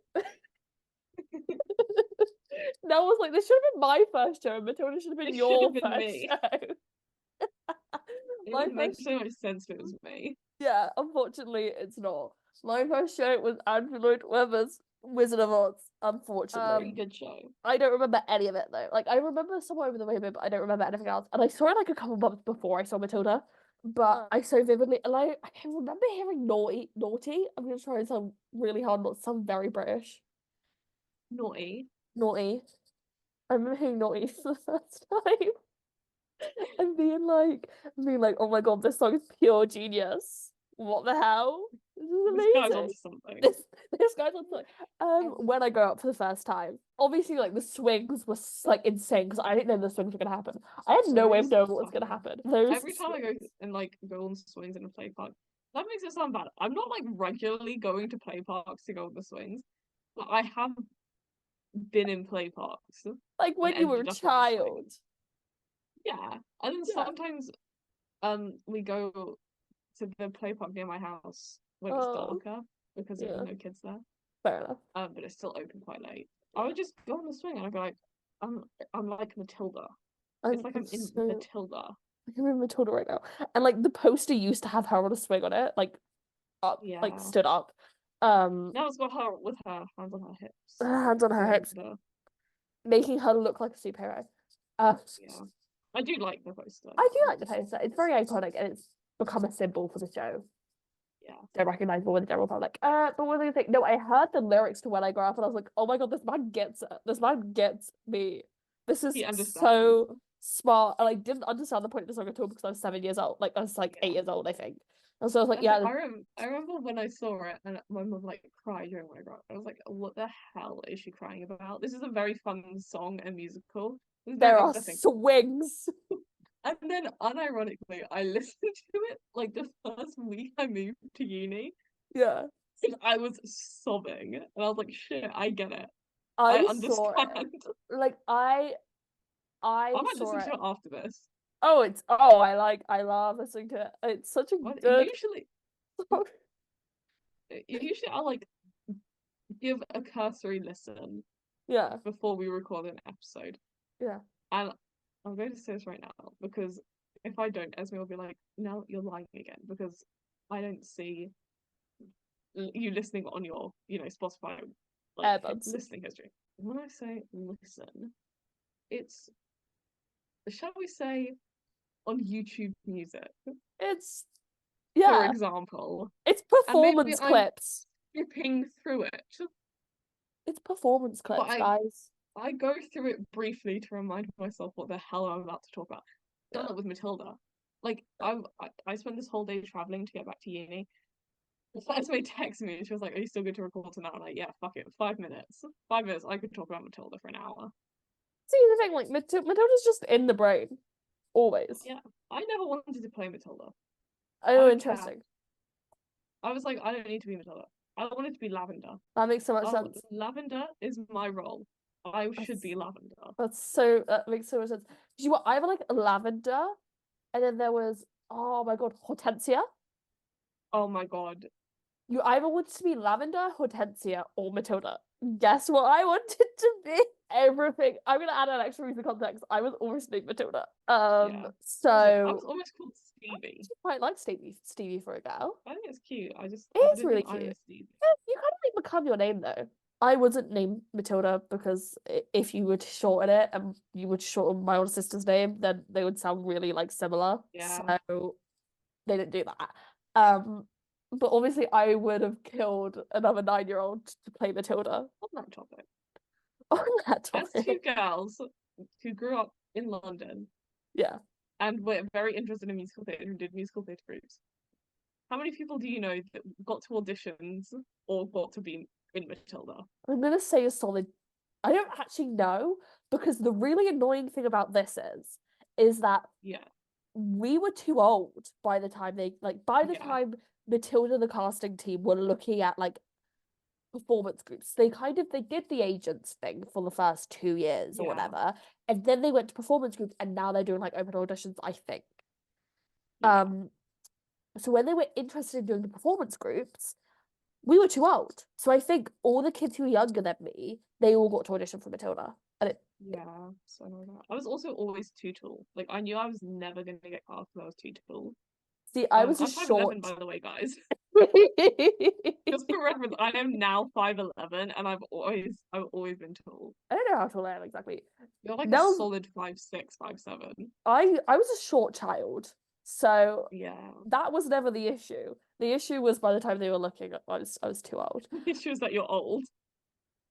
No was like, this should have been my first show, and Matilda should have been
it should have
your
been
first
me.
show.
It
My
would make
first,
so much sense if it was me.
yeah, unfortunately, it's not. My first show was Andrew Lloyd Webber's Wizard of Oz,
Very
unfortunately.
good show.
I don't remember any of it though. Like I remember Somewhere Over the Rainbow, but I don't remember anything else. And I saw it like a couple months before I saw Matilda, but I so vividly like I can remember hearing naughty. I'm gonna try and sound really hard, not sound very British.
Naughty.
Naughty. I remember hearing naughty for the first time and being like, oh my God, this song is pure genius. What the hell? This is
This guy's
amazing.
onto something.
This guy's on like when I go out for the first time, obviously like the swings was like insane because I didn't know the swings were gonna happen. I had no way of
Those
knowing what was gonna
fucking
happen. Those
Every time I go and like go on swings in a play park, that makes it sound bad. I'm not like regularly going to play parks to go on the swings, but I have been in play parks
like
and
when you were a
ended up on the
child.
swings. Yeah. And then
Yeah.
sometimes we go to the play park near my house when it's
Oh,
darker because there are
yeah.
no kids there.
Fair enough.
But it's still open quite late. I
Yeah.
would just go on the swing and I'd be like, I'm like Matilda. It's like
I'm
I'm in
so
Matilda.
I can remember Matilda right now. And like the poster used to have her on a swing on it, like up, like
Yeah.
stood up.
Now it's got her with her hands on her hips.
Hands on her hips,
Matilda.
making her look like a superhero. Uh,
Yeah. I do like the poster.
I do like the poster. It's very iconic and it's become a symbol for the show.
Yeah.
So recognizable with the general public. But what do you think? No, I heard the lyrics to When I Grow Up and I was like, oh my God, this man gets it. This man gets me. This is
He understands.
so smart. And I didn't understand the point of the song at all because I was 7 years old. Like I was like
Yeah.
8 years old, I think. And so I was like,
That's it.
yeah,
I remember when I saw it and my mum like cried during my growth. I was like, what the hell is she crying about? This is a very fun song and musical. There's no
there are
other thing.
swings.
And then unironically, I listened to it like the first week I moved to uni.
Yeah.
And I was sobbing. And I was like, shit, I get it. I
I saw
understand.
it. Like
I
I
might
saw
listen to
it.
it after this.
Oh, I love listening to it. It's such a
Well,
good song.
usually I like give a cursory listen
Yeah.
before we record an episode.
Yeah.
And I'm going to say this right now because if I don't, Esme will be like, "No, you're lying again," because I don't see you listening on your, Spotify like
Airbuds.
listening history. When I say listen, it's shall we say on YouTube Music,
It's
for
yeah.
example,
It's
and maybe
performance
I'm
clips.
skipping through it,
It's performance
but
clips, guys.
I go through it briefly to remind myself what the hell I'm about to talk about. Done
Yeah.
that with Matilda. Like I spent this whole day traveling to get back to uni. Esme texted me and she was like, "Are you still good to record tonight?" I'm like, "Yeah, fuck it, 5 minutes. 5 minutes. I could talk about Matilda for an hour."
See the thing, like Matilda's just in the brain. Always.
Yeah, I never wanted to play Matilda. I
Oh,
don't care.
interesting.
I was like, I don't need to be Matilda. I wanted to be Lavender.
That makes so much
Oh,
sense.
Lavender is my role. I should
That's,
be Lavender.
that makes so much sense. You what? I have like lavender, and then there was oh my god, hortensia.
Oh my god.
You either wanted to be lavender, hortensia, or Matilda. Guess what I wanted to be? Everything. I'm gonna add an extra piece of context. I was always named Matilda.
Yeah. I
So
was almost called
I
Stevie.
actually quite like Stevie for a girl.
I think it's cute. I
It's
didn't
really
think I
cute.
was Stevie.
Yeah, you kind of like become your name though. I wasn't named Matilda because if you were to shorten it and you would shorten my older sister's name, then they would sound really like similar.
Yeah.
So they didn't do that. Um, but obviously I would have killed another 9-year-old to play Matilda
On that topic.
on that
As two
topic.
girls who grew up in London
Yeah.
and were very interested in musical theatre and did musical theatre groups, how many people do you know that got to auditions or got to be in Matilda?
I'm gonna say a solid. I don't actually know because the really annoying thing about this is that
Yeah.
we were too old by the time by the
Yeah.
time Matilda the casting team were looking at like performance groups. They did the agents thing for the first 2 years or
Yeah.
whatever, and then they went to performance groups and now they're doing like open auditions, I think.
Yeah.
So when they were interested in doing the performance groups, we were too old. So I think all the kids who were younger than me, they all got to audition for Matilda. And
Yeah. So I was also always too tall. Like I knew I was never gonna get cast because I was too tall.
see, I was a
I'm 5'11",
short.
by the way, guys.
I
Just for reference, I am now 5'11", and I've always been tall.
don't know how tall I am exactly.
You're like a
Nels,
solid 5'6", 5'7".
I was a short child, so
Yeah.
that was never the issue. The issue was by the time they were looking, I was too old.
The issue is that you're old.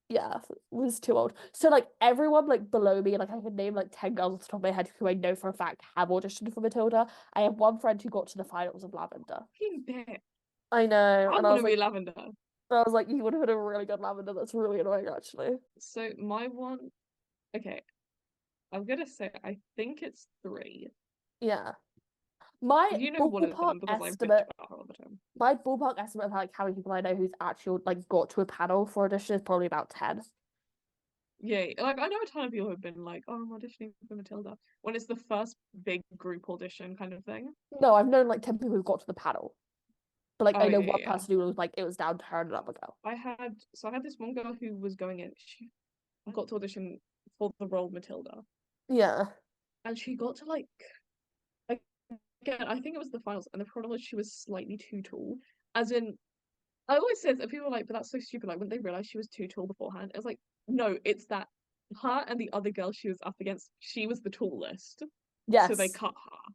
Yeah, was too old. So like everyone like below me, like I can name like 10 girls off the top of my head who I know for a fact have auditioned for Matilda. I have one friend who got to the finals of Lavender.
Fucking bitch.
I know,
I
and I
want
was
to be
like,
Lavender.
you would have been a really good Lavender. That's really annoying, actually.
So my one, okay, I'm gonna say I think it's 3.
Yeah. My
You know one of
ballpark
them because I bitch
estimate,
about her all the time.
my ballpark estimate of like how many people I know who's actually like got to a panel for audition is probably about 10.
Yeah, like I know a ton of people who have been like, "Oh, I'm auditioning for Matilda," when it's the first big group audition kind of thing.
No, I've known like 10 people who got to the panel. But like
Oh
I know
yeah,
one
yeah, yeah.
person who was like it was down to her and another girl.
I had this one girl who was going in. She got to audition for the role of Matilda,
Yeah.
and she got to again. I think it was the finals, and the problem was she was slightly too tall. As in, I always say that people are like, "But that's so stupid." Like, when they realized she was too tall beforehand, it's like, no, it's that her and the other girl she was up against, she was the tallest, so they
Yes.
cut her.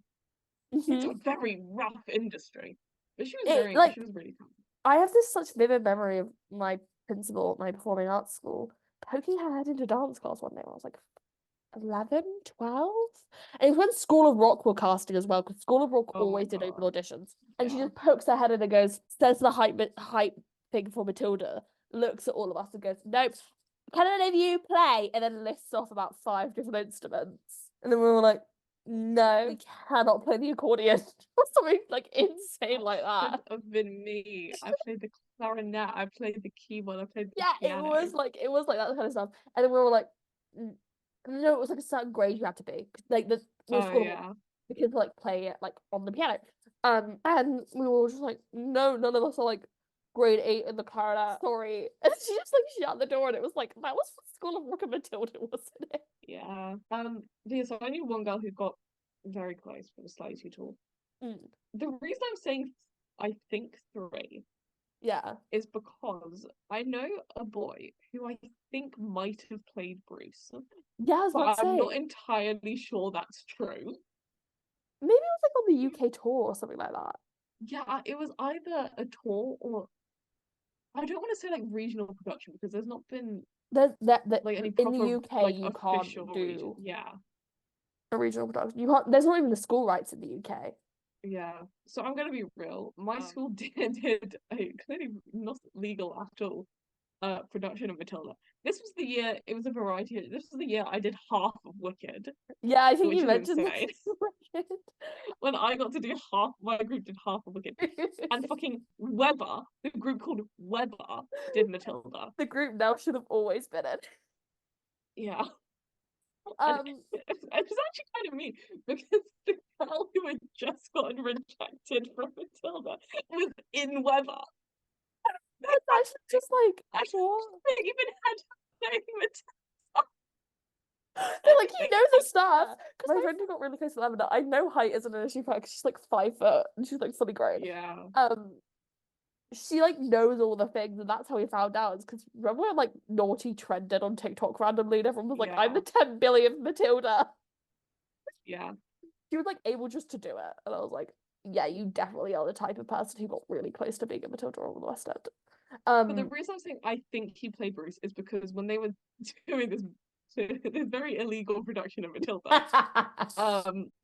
It's
Hmm.
a very rough industry, but
It like
she was really talented.
I have this such vivid memory of my principal at my performing arts school poking her head into dance class one day. I was like, 11, 12. And it was when School of Rock were casting as well, because School of Rock
Oh my
always did open
God.
auditions. And she
Yeah.
just pokes her head in and goes, says the hype thing for Matilda, looks at all of us and goes, nope, can any of you play? And then lists off about 5 different instruments. And then we were like, no, we cannot play the accordion or something like insane like
Should
that.
have been me. I played the clarinet, I played the keyboard, I played the
Yeah,
piano.
it was like that kind of stuff. And then we were like, no, it was like a certain grade you had to be. Like the with
Oh
School of Rock,
yeah.
the kids like play it like on the piano. And we were all just like, no, none of us are like grade 8 in the clarinet. Sorry. And she just like shut the door and it was like that was for School of Rock and Matilda, wasn't it?
Yeah. So I knew one girl who got very close but was slightly too tall.
Mm,
The reason I'm saying I think 3
yeah.
is because I know a boy who I think might have played Bruce,
Yeah, I was about
but
to
I'm not
say.
entirely sure that's true.
Maybe it was like on the UK tour or something like that.
Yeah, it was either a tour or I don't want to say like regional production because there's not been
There's that
like any
in the
proper
UK
like
you
official
can't
region.
do
Yeah.
a regional production. You can't there's not even the school rights in the UK.
Yeah. So I'm gonna be real. My school did a clearly not legal at all production of Matilda. This was the year it was a variety. This was the year I did half of Wicked,
Yeah, I think
which
you
is
mentioned
insane.
this.
When I got to do half, my group did half of Wicked, and fucking Weber, the group called Weber, did Matilda.
The group now should have always been in.
Yeah. And
Um,
it was actually kind of mean because the girl who had just gotten rejected from Matilda was in Weber.
that's actually just like
I
what?
even had her name Matilda.
They're like he knows his stuff.
Yeah.
Because my friend who got really close to Lavender, I know height isn't an issue for her because she's like 5 foot and she's like fully grown.
Yeah.
Um, she like knows all the things, and that's how we found out. Is because remember when like naughty trended on TikTok randomly, and everyone was like, "I'm the
Yeah.
10 billionth Matilda."
Yeah.
She was like able just to do it, and I was like, "Yeah, you definitely are the type of person who got really close to being a Matilda on the West End."
But the reason I'm saying I think he played Bruce is because when they were doing this very illegal production of Matilda,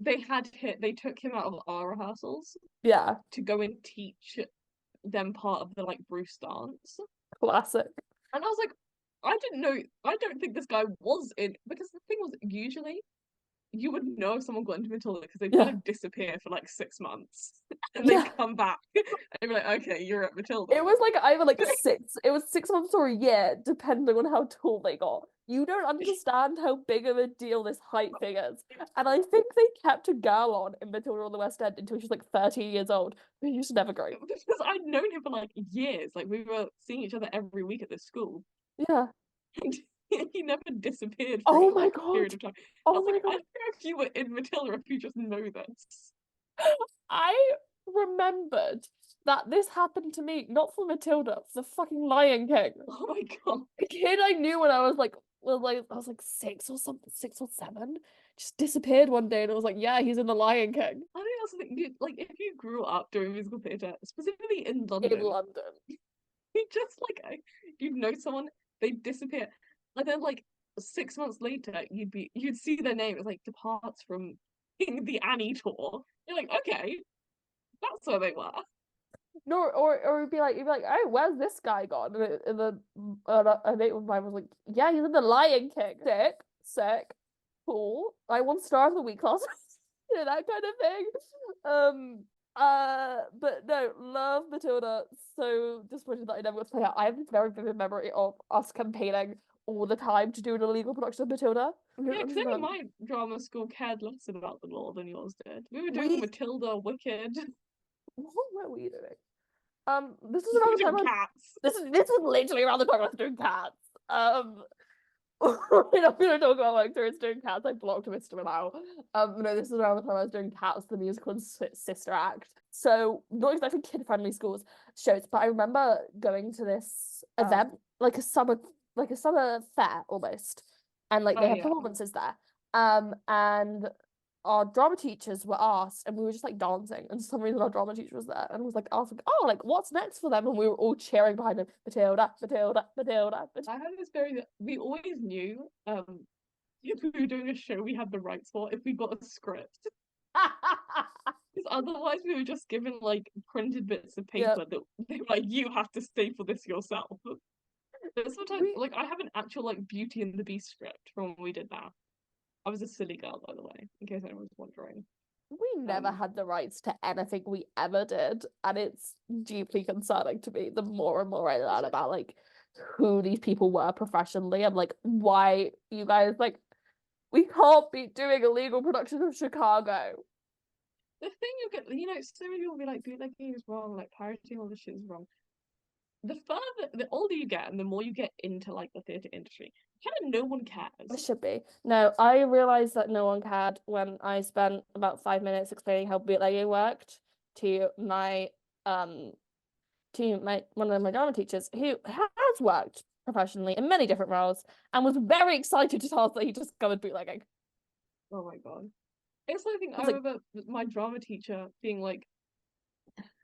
they took him out of our rehearsals
Yeah,
to go and teach them part of the like Bruce dance.
classic.
And I was like, I didn't know I don't think this guy was in because the thing was usually you would know if someone got into Matilda because they'd kind
Yeah,
of disappear for like 6 months and
yeah.
they'd come back and be like, okay, you're at Matilda.
It was like either like six. It was 6 months or a year, depending on how tall they got. You don't understand how big of a deal this height thing is. And I think they kept a girl on in Matilda on the West End until she was like 13 years old. But she was never great.
Because I'd known him for like years. Like we were seeing each other every week at this school.
Yeah.
And he never disappeared for
Oh my
like a
God.
period of time. I
Oh
was
my
like, I
God.
don't know if you were in Matilda if you just know this.
I remembered that this happened to me, not for Matilda, for the fucking Lion King.
Oh my God.
A kid I knew when I was like, I was like 6 or something, 6 or 7, just disappeared one day, and it was like, yeah, he's in the Lion King
I think that's the thing. Like if you grew up doing musical theatre, specifically in
in
London,
London.
you just like you'd know someone, they'd disappear. And then like 6 months later, you'd see their name. It's like departs from the Annie tour. You're like, okay, that's where they were.
No, or you'd be like, oh, where's this guy gone? And then a mate of mine was like, yeah, he's in the Lion King. Sick, cool. I want Star of the Week class, that kind of thing. But no, love Matilda. So disappointed that I never got to play it. I have this very vivid memory of us campaigning all the time to do an illegal production of Matilda.
Yeah, clearly my drama school cared less about the law than yours did. We were doing
We
Matilda, Wicked,
what were we doing? This is
we
around
were
the time
doing Cats.
this was literally around the time I was doing Cats. We're not gonna talk about my experience doing Cats. I blocked Mr. Manow. No, this is around the time I was doing Cats, the musical and sister act. So not exactly kid-friendly schools shows, but I remember going to this event, like a summer fair almost, and like
Oh
they had
yeah.
performances there. And our drama teachers were asked, and we were just like dancing, and for some reason our drama teacher was there and was like asking, oh, like what's next for them? And we were all cheering behind them, Matilda, Matilda, Matilda,
I had this very we always knew if we were doing a show we had the rights for, if we got a script. Because otherwise we were just given like printed bits of paper
Yep.
that they were like, you have to stay for this yourself. But sometimes like I have an actual like Beauty and the Beast script from when we did that. I was a silly girl, by the way, in case anyone was wondering.
We never had the rights to anything we ever did, and it's deeply concerning to me the more and more I learn about like who these people were professionally. I'm like, why you guys like we can't be doing illegal production of Chicago.
The thing you get, you know, so many people will be like, bootlegging is wrong, like pirating all this shit is wrong. The older you get and the more you get into like the theatre industry, kind of no one
It
cares.
should be. No, I realized that no one cared when I spent about 5 minutes explaining how bootlegging worked to my one of my drama teachers who has worked professionally in many different roles and was very excited to tell us that he discovered bootlegging.
Oh my god. It's like, I
was like,
remember my drama teacher being like,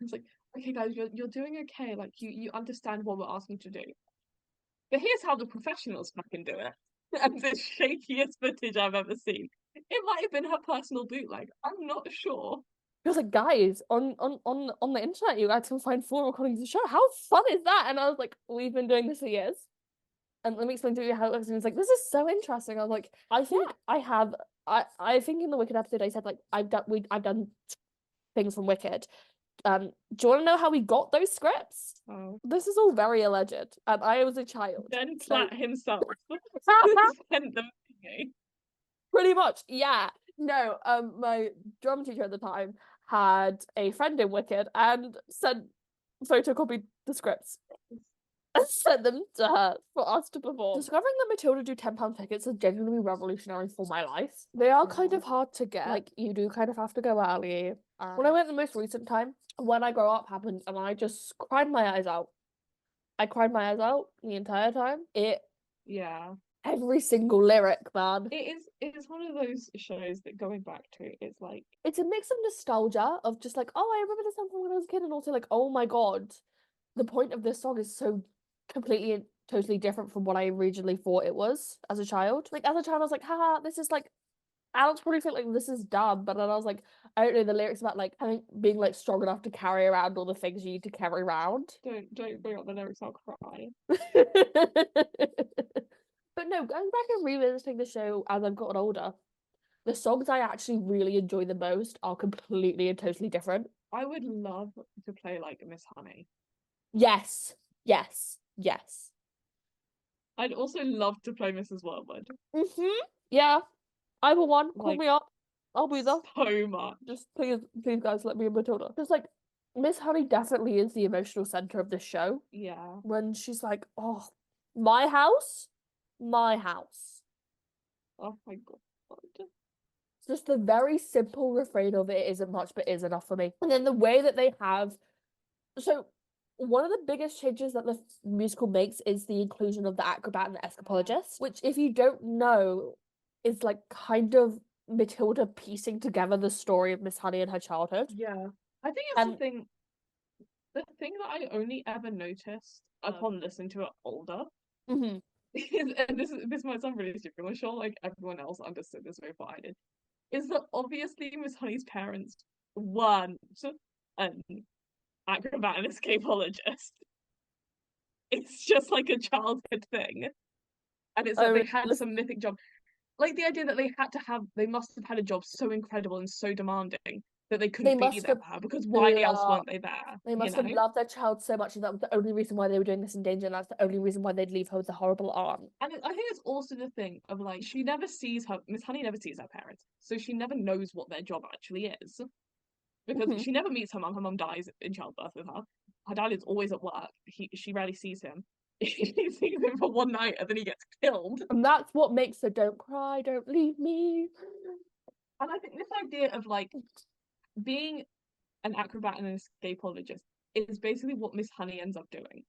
it's like, okay guys, you're doing okay, like you understand what we're asking you to do. But here's how the professionals fucking do it. And the shakiest footage I've ever seen. It might have been her personal bootleg. I'm not sure.
he was like, guys, on the internet, you guys can find full recordings of the show. How fun is that? And I was like, we've been doing this for years. And let me explain to you how it works. And he was like, this is so interesting. I was like, I think I think in the Wicked episode I said like I've done things from Wicked. Do you want to know how we got those scripts?
Oh.
This is all very alleged, and I was a child.
Ben Platt himself sent them to me.
Pretty much, yeah. No, my drama teacher at the time had a friend in Wicked and sent photocopied the scripts and sent them to her for us to perform. Discovering that Matilda do £10 tickets is genuinely revolutionary for my life. They are kind of hard to get. Like, you do kind of have to go early. When I went the most recent time, When I Grow Up happened, and I just cried my eyes out. I cried my eyes out the entire time.
Yeah.
Every single lyric, man.
It is one of those shows that going back to it's like
It's a mix of nostalgia of just like, oh, I remember this song from when I was a kid, and also like, oh my god, the point of this song is so completely and totally different from what I originally thought it was as a child. Like as a child, I was like, haha, this is like adults probably think like this is dumb, but then I was like, I don't know, the lyrics about like being like strong enough to carry around all the things you need to carry around.
Don't bring up the lyrics, I'll cry.
But no, going back and revisiting the show as I've gotten older, the songs I actually really enjoy the most are completely and totally different.
I would love to play like Miss Honey.
Yes, yes, yes.
I'd also love to play Mrs. Worldwood.
Yeah, either one. Call
Like,
me up. I'll be there.
So much.
Just please guys, let me in Matilda. Because like Miss Honey definitely is the emotional center of the show.
Yeah.
When she's like, oh, my house.
Oh my god.
Just the very simple refrain of it isn't much, but is enough for me. And then the way that they have, so one of the biggest changes that the musical makes is the inclusion of the acrobat and the escapologist, which, if you don't know, is like kind of Matilda piecing together the story of Miss Honey and her childhood.
Yeah, I think it's the thing that I only ever noticed upon listening to it older. And this might sound really stupid. I'm sure like everyone else understood this before I did. Is that obviously Miss Honey's parents weren't an acrobat and escapologist. It's just like a childhood thing. And it's like they had some mythic job. Like the idea that they must have had a job so incredible and so demanding that they couldn't be there for her, because why else weren't they there?
They must have loved their child so much, and that was the only reason why they were doing this in danger, and that's the only reason why they'd leave her with the horrible aunt.
And I think it's also the thing of like, Miss Honey never sees her parents, so she never knows what their job actually is. Because she never meets her mum. Her mum dies in childbirth with her. Her dad is always at work. She rarely sees him. She sees him for one night and then he gets killed.
And that's what makes her don't cry, don't leave me.
And I think this idea of like being an acrobat and an escapologist is basically what Miss Honey ends up doing.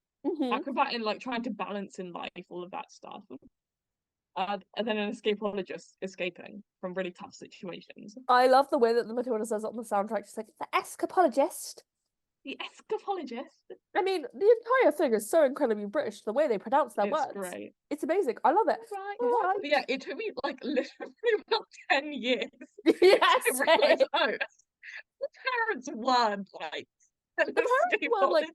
Acrobat in like trying to balance in life, all of that stuff. And then an escapologist escaping from really tough situations.
I love the way that the Matilda says it on the soundtrack. She's like, the escapologist
The escapologist.
I mean, the entire thing is so incredibly British. The way they pronounce their
It's
words,
great.
it's amazing. I love it.
Right.
All right.
But yeah, it took me like literally about 10 years
Yes.
to realize, oh, the parents weren't like
The parents were like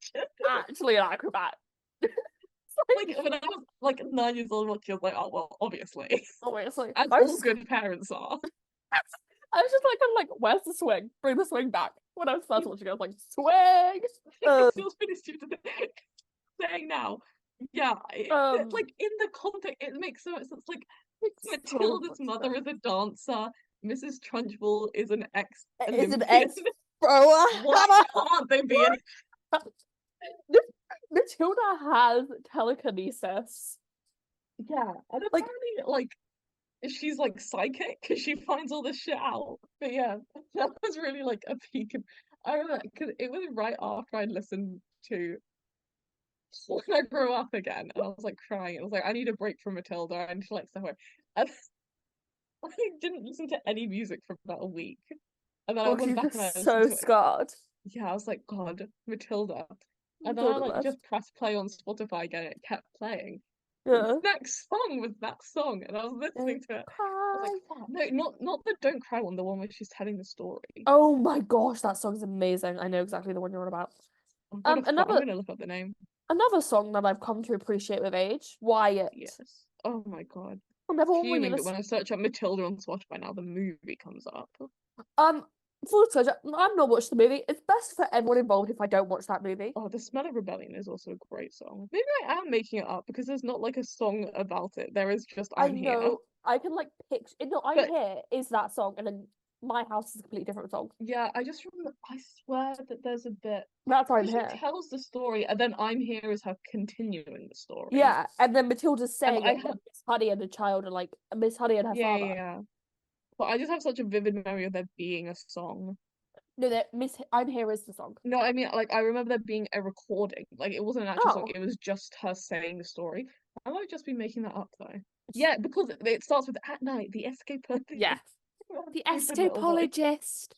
actually an acrobat.
Like when I was like 9 years old, I was like, oh well, obviously,
obviously,
as all good parents are.
I was just like, kind of like, where's the swing? Bring the swing back. When I was first watching, I was like, swing.
It feels pretty stupid saying now. Yeah, like in the context, it makes so much sense. Like Matilda's mother is a dancer. Mrs. Trunchbull is an
Is an
ex-Olympian.
ex. Bro,
why can't they be any?
Matilda has telekinesis.
Yeah, and apparently, like she's like psychic because she finds all this shit out. But yeah, that was really like a peak. I remember because it was right after I'd listened to When I Grow Up Again, and I was like crying. I was like, I need a break from Matilda. I need to like step away. And I didn't listen to any music for about a week, and then I went back and I listened to it.
scarred.
Yeah, I was like, God, Matilda. And then
Matilda
I like
left.
just pressed play on Spotify again. And it kept playing.
Yeah.
The next song was that song, and I was listening to it. I was like, no, not the Don't Cry one, the one where she's telling the story.
Oh my gosh, that song's amazing. I know exactly the one you're on about.
I'm gonna look up the name.
Another song that I've come to appreciate with age, Wyatt.
Yes. Oh my god.
Another one
Fuming that when I search up Matilda on Spotify now, the movie comes up.
Full disclosure, I've not watched the movie. It's best for everyone involved if I don't watch that movie.
Oh, The Smell of Rebellion is also a great song. Maybe I am making it up because there's not like a song about it. There is just I'm Here.
I know. I can like picture. No, I'm Here is that song, and then My House is a completely different song.
Yeah, I just remember. I swear that there's a bit.
That's I'm Here.
She tells the story, and then I'm Here is her continuing the story.
Yeah, and then Matilda's saying Miss Honey and the child, and like Miss Honey and her father.
Yeah. But I just have such a vivid memory of there being a song.
No, that I'm Here is the song.
No, I mean, like, I remember there being a recording. Like, it wasn't an actual song. It was just her saying the story. I might just be making that up, though. Yeah, because it starts with At Night, the escapologist.
Yeah. The escapologist.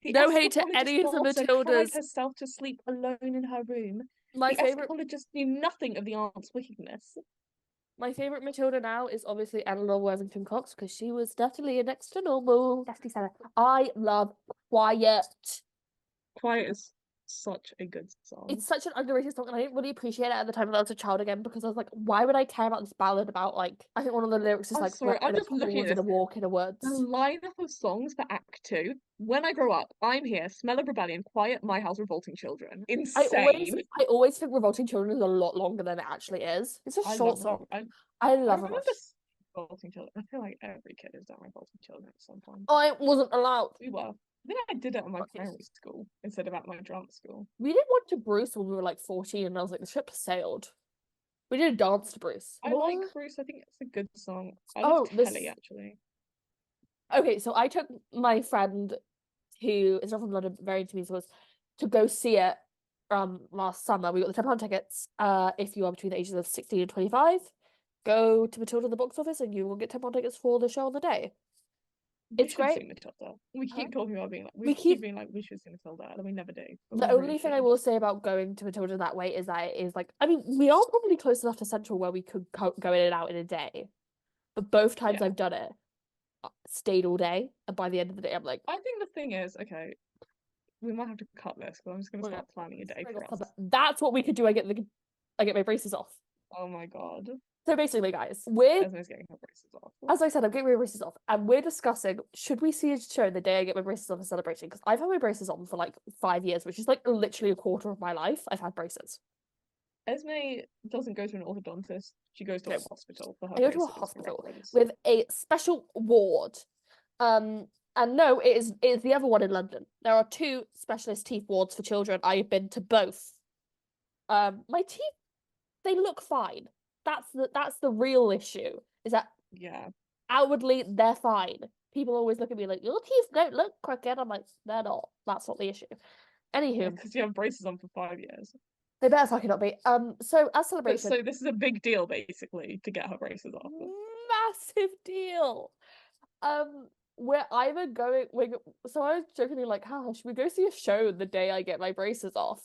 No hate to any of the Matildas.
Cried herself to sleep alone in her room. The escapologist knew nothing of the aunt's wickedness.
My favourite Matilda now is obviously Eleanor Worthington Cox because she was definitely a next to normal. I love Quiet. Quiet
is such a good song.
It's such an underrated song, and I didn't really appreciate it at the time when I was a child again because I was like, why would I care about this ballad about like I think one of the lyrics is like
I'm just looking at
a walk in the woods.
The lineup of songs for Act 2, When I Grow Up, I'm Here, Smell of Rebellion, Quiet, My House, Revolting Children. Insane.
I always think Revolting Children is a lot longer than it actually is. It's a short song. I love it.
Revolting Children. I feel like every kid has done Revolting Children at some point.
I wasn't allowed.
We were. I think I did it at my primary school instead of at my drama school.
We did one to Bruce when we were like 14, and I was like, the ship sailed. We did a dance to Bruce.
I like Bruce. I think it's a good song. I love Telly, actually.
Okay, so I took my friend, who is not from London, very into musicals, to go see it last summer. We got the £10 tickets. If you are between the ages of 16 and 25, go to Matilda the box office and you will get £10 tickets for the show on the day. It's great.
Sing Matilda. We keep talking about being like we keep being like we should sing Matilda, and we never do.
The only thing I will say about going to Matilda that way is that it is like, I mean, we are probably close enough to Central where we could go in and out in a day, but both times I've done it, stayed all day, and by the end of the day, I'm like,
I think the thing is, okay, we might have to cut this because I'm just gonna start planning a day for us.
That's what we could do. I get my braces off.
Oh my god.
So basically, guys,
Esme's getting her braces off.
As I said, I'm getting my braces off, and we're discussing, should we see a show the day I get my braces off and celebrating? Because I've had my braces on for like 5 years, which is like literally a quarter of my life. I've had braces.
Esme doesn't go to an orthodontist. She goes to a hospital for her.
I go to a hospital with a special ward. And no, it is the other one in London. There are 2 specialist teeth wards for children. I have been to both. My teeth, they look fine. That's the real issue. Is that outwardly they're fine. People always look at me like, your teeth don't look crooked. I'm like, they're not. That's not the issue. Anywho,
because you have braces on for 5 years.
They better fucking not be. So as celebration.
So this is a big deal, basically, to get her braces off.
Massive deal. we're either going. So I was jokingly like, "How should we go see a show the day I get my braces off?"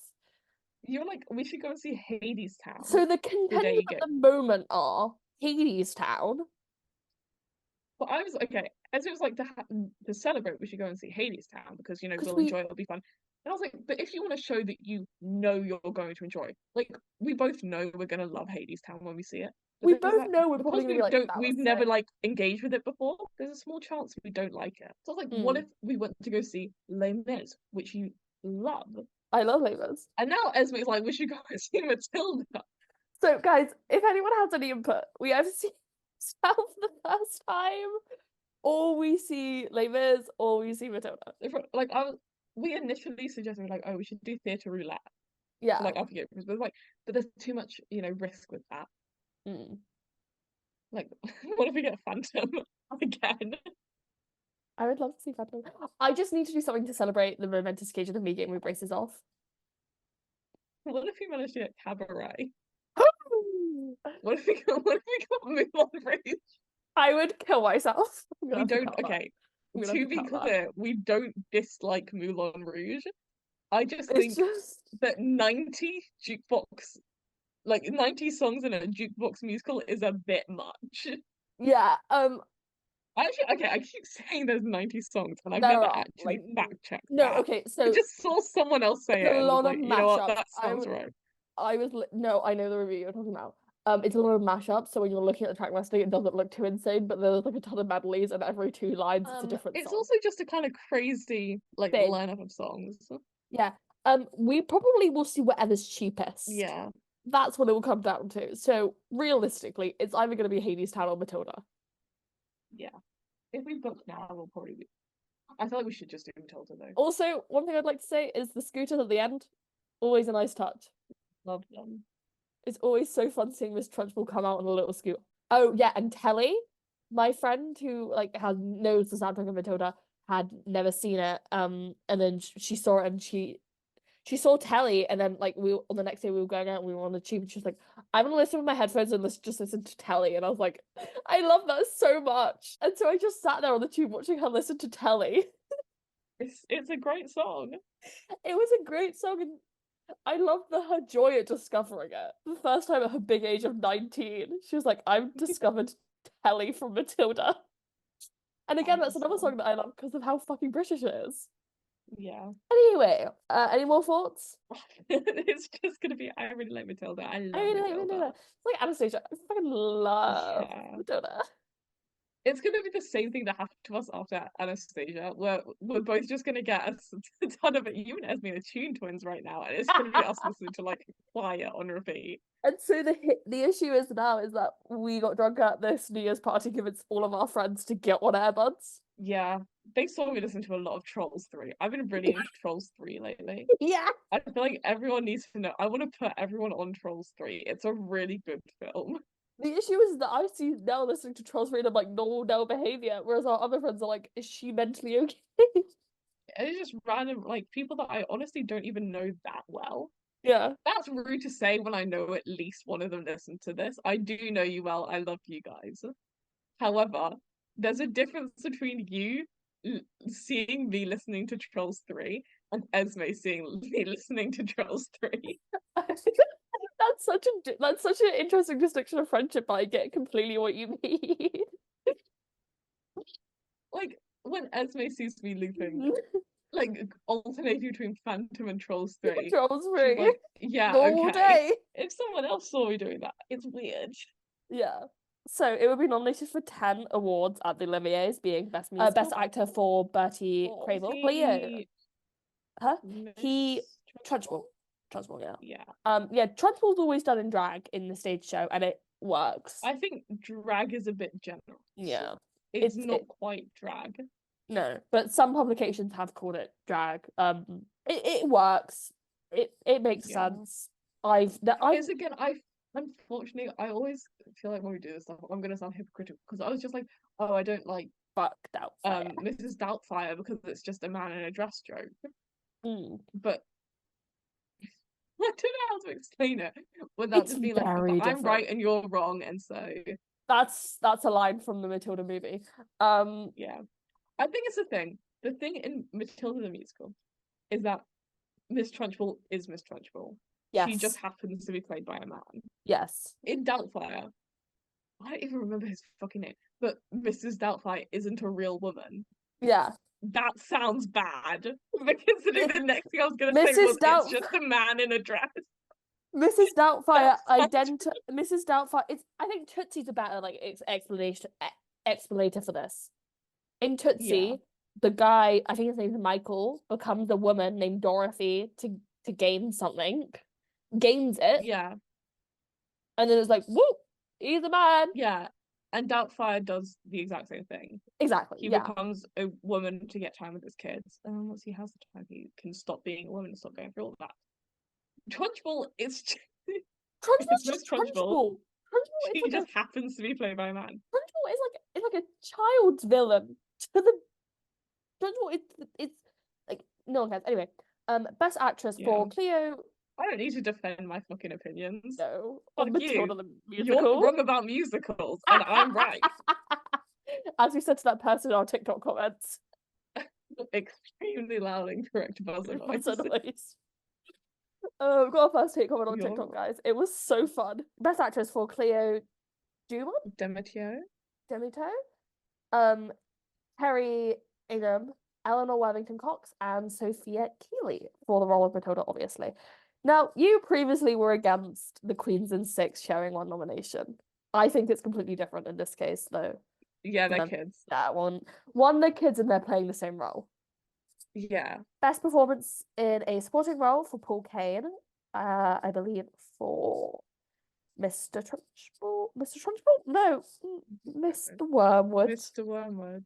You're like, we should go and see Hades Town
So the
the day
contenders
you
at
get.
the moment are Hades Town.
But I was okay. As it was like to celebrate, we should go and see Hades Town because
Because
we'll
we
enjoy it. It'll be fun. And I was like, but if you want a show that you know you're going to enjoy, like we both know we're gonna love Hades Town when we see it. But
we
there's
both
that
know we're probably
because
gonna be like, "That was
we've never
sick."
like engaged with it before. There's a small chance we don't like it. So I was like, what
Mm.
if we went to go see Les Mis, which you love,
I love labels.
and now Esme's like, we should go and see Matilda.
So guys, if anyone has any input, we either see South the first time, or we see Les Mis, or we see Matilda.
Like we initially suggested like, oh, we should do theatre roulette.
Yeah.
Like I forget, but like, but there's too much, risk with that.
Mm.
Like, what if we get Phantom again?
I would love to see Phantom. I just need to do something to celebrate the momentous occasion of me getting my braces off.
What if we manage to get Cabaret? What if we got Moulin Rouge?
I would kill myself.
We don't. Okay, to be clear, we don't dislike Moulin Rouge. I just
It's
think that 90 jukebox, like 90 songs in a jukebox musical, is a bit much.
Yeah.
Actually, okay, I keep saying there's 90 songs, and I've
There
never
are,
actually fact checked
no,
that.
okay,
I
so
just saw someone else say
it's
it
a
and was
lot of
like, you know what,
mashups.
that sounds right.
No, I know the review you're talking about. It's a lot of mashups, so when you're looking at the track listing, it doesn't look too insane, but there's like a ton of medleys, and every 2 lines it's a different
It's
song.
also just a kind of crazy like
Thing.
lineup of songs.
Yeah. We probably will see whatever's cheapest.
Yeah.
That's what it will come down to. So realistically, it's either going to be Hades Town or Matilda.
Yeah. If we book now, we'll probably be. I feel like we should just do Matilda though.
Also, one thing I'd like to say is the scooters at the end, always a nice touch.
Love them.
It's always so fun seeing Miss Trunchbull come out on a little scooter. Oh yeah, and Telly, my friend who knows the soundtrack of Matilda, had never seen it. And then she saw it and she saw Telly, and then on the next day we were going out and we were on the tube and she was like, "I'm gonna listen with my headphones and just listen to Telly," and I was like, I love that so much. And so I just sat there on the tube watching her listen to Telly.
It's a great song.
It was a great song, and I love her joy at discovering it. The first time at her big age of 19, she was like, "I've discovered Telly from Matilda." And again, that's another song that I love because of how fucking British it is.
Yeah.
Anyway, any more thoughts?
It's just gonna be. I really like Matilda. I love Matilda.
It's like Anastasia. I fucking love Matilda.
It's gonna be the same thing that happened to us after Anastasia, where we're both just gonna get a ton of it. You and Esme are tune twins right now, and it's gonna be us listening to like Quiet on repeat.
And so the issue is now is that we got drunk at this New Year's party, convinced all of our friends to get on earbuds.
Yeah, they saw me listen to a lot of Trolls 3. I've been really into Trolls 3 lately.
Yeah.
I feel like everyone needs to know. I want to put everyone on Trolls 3. It's a really good film.
The issue is that I see now listening to Trolls 3 and I'm like, no behavior, whereas our other friends are like, is she mentally okay?
It's just random, like people that I honestly don't even know that well.
Yeah.
That's rude to say when I know at least one of them listened to this. I do know you well. I love you guys. However, there's a difference between you seeing me listening to Trolls 3 and Esme seeing me listening to Trolls 3.
That's such an interesting distinction of friendship, but I get completely what you mean.
Like when Esme sees me looping, like alternating between Phantom and Trolls 3.
Trolls 3.
Like, yeah,
all day.
If someone else saw me doing that, it's weird.
Yeah. So it would be nominated for 10 awards at the Olivier's, being best actor for Bertie Crable. Leo. Huh? He Trunchbull. Trunchbull, yeah.
Yeah.
Trunchbull's always done in drag in the stage show, and it works.
I think drag is a bit general.
Yeah.
It's not quite drag.
No, but some publications have called it drag. It works. It makes sense.
Unfortunately, I always feel like when we do this stuff, I'm gonna sound hypocritical because I was just like, oh, I don't like Mrs. Doubtfire because it's just a man in a dress joke. But I don't know how to explain it without just being like, I'm right and you're wrong, and so
that's a line from the Matilda movie.
Yeah. I think it's a thing. The thing in Matilda the musical is that Miss Trunchbull is Miss Trunchbull. She just
Yes.
happens to be played by a man.
Yes.
In Doubtfire, I don't even remember his fucking name, but Mrs. Doubtfire isn't a real woman.
Yeah.
That sounds bad. But considering the next thing I was gonna say
Mrs.
was it's just a man in a dress.
Mrs. Doubtfire
That sounds
Mrs. Doubtfire, it's I think Tootsie's a better like explanator for this. In
yeah.
Tootsie, the guy, I think his name's Michael, becomes a woman named Dorothy to gain something, gains it,
Yeah.
and then it's like, whoop, he's a man.
Yeah. And Doubtfire does the exact same thing.
Exactly.
He
Yeah.
becomes a woman to get time with his kids. And then once he has the time, he can stop being a woman and stop going through all that. Trunchbull is
Trunchbull's
Miss
just
Trunchbull.
Trunchbull. Trunchbull is
She
like
just happens to be played by a man.
Trunchbull is like a child's villain to the Trunchbull. It's like no one cares. Anyway, best actress for Cleo.
I don't need to defend my fucking opinions.
No,
Fuck
on Matilda
you.
the musical.
You're wrong about musicals, and I'm right.
As we said to that person in our TikTok comments.
Extremely loud and correct buzzer noise.
We've got our first take comment on TikTok, guys. It was so fun. Best actress for Cleo
Demito,
Terry Ingham, Eleanor Worthington Cox, and Sophia Keeley for the role of Matilda, obviously. Now, you previously were against the Queens in Six sharing one nomination. I think it's completely different in this case, though.
Yeah, they're kids.
Yeah, one they're kids and they're playing the same role.
Yeah.
Best performance in a supporting role for Paul Kane, I believe for Mr. Trunchbull. Mr. Trunchbull? No, Mr. Wormwood.
Mr. Wormwood.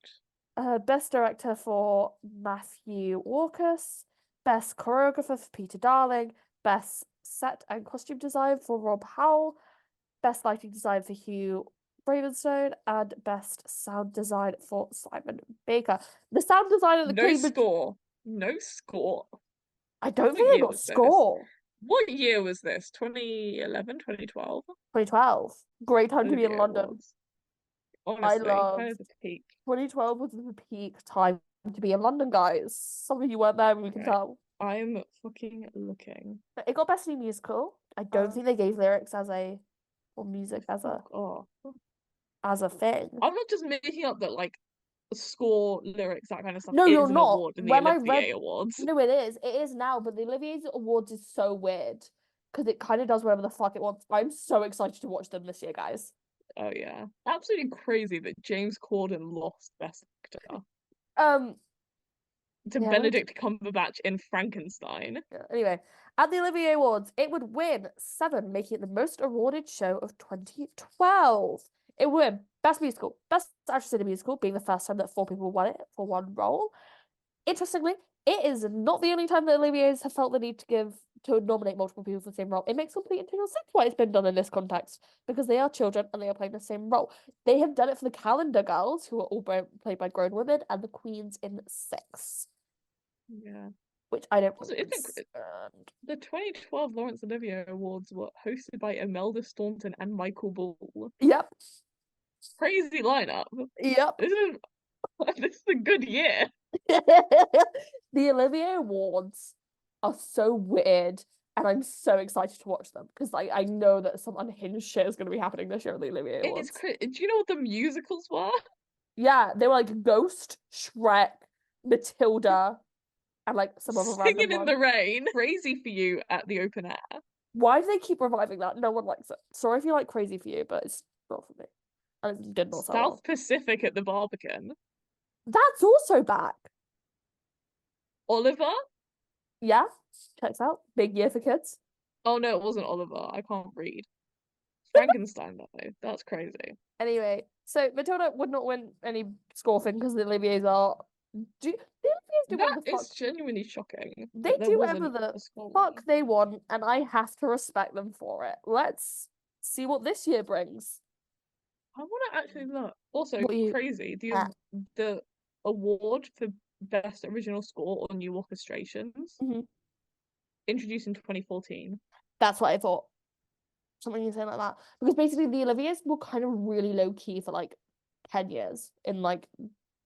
Best director for Matthew Walkus. Best choreographer for Peter Darling. Best set and costume design for Rob Howell. Best lighting design for Hugh Ravenstone, and best sound design for Simon Baker. The sound design at the
No score.
I don't think they got score.
What year was this? 2011, 2012?
2012. Great time to be in London.
Awards. Honestly, that is a peak.
2012 was the peak time to be in London, guys. Some of you weren't there, we can tell.
I'm fucking looking.
It got best new musical. I don't think they gave lyrics or music as a thing.
I'm not just making up that like score, lyrics, that kind of stuff.
No, you're not.
Award in the Olivier Awards.
No, it is. It is now, but the Olivier Awards is so weird because it kind of does whatever the fuck it wants. I'm so excited to watch them this year, guys.
Oh yeah, absolutely crazy that James Corden lost Best Actor. To Benedict Cumberbatch in Frankenstein.
Yeah. Anyway, at the Olivier Awards, it would win 7, making it the most awarded show of 2012. It would win Best Musical, Best Actress in a Musical, being the first time that 4 people won it for one role. Interestingly, it is not the only time that Olivier's have felt the need to nominate multiple people for the same role. It makes complete integral sense why it's been done in this context, because they are children and they are playing the same role. They have done it for the Calendar Girls, who are all played by grown women, and the Queens in Six.
Yeah.
Which I don't
also, the 2012 Laurence Olivier Awards were hosted by Imelda Staunton and Michael Ball.
Yep.
Crazy lineup.
Yep.
This is a good year.
The Olivier Awards are so weird, and I'm so excited to watch them because I know that some unhinged shit is going to be happening this year at the Olivier Awards.
Do you know what the musicals were?
Yeah, they were like Ghost, Shrek, Matilda, and like some other random
Singing in the Rain. Crazy for You at the open air.
Why do they keep reviving that? No one likes it. Sorry if you like Crazy for You, but it's not for me. And it did not sell
South Pacific at the Barbican.
That's also back.
Oliver?
Yeah, checks out. Big year for kids.
Oh no, it wasn't Oliver. I can't read. Frankenstein though. That's crazy.
Anyway, so Matilda would not win any score thing because the Oliviers are. The Oliviers do whatever the fuck.
It's genuinely shocking.
They do whatever the fuck they want, and I have to respect them for it. Let's see what this year brings.
I want to actually look. Also, crazy. The award for Best Original Score or New Orchestrations introduced in 2014.
That's what I thought. Something you say like that. Because basically the Oliviers were kind of really low key for like 10 years in like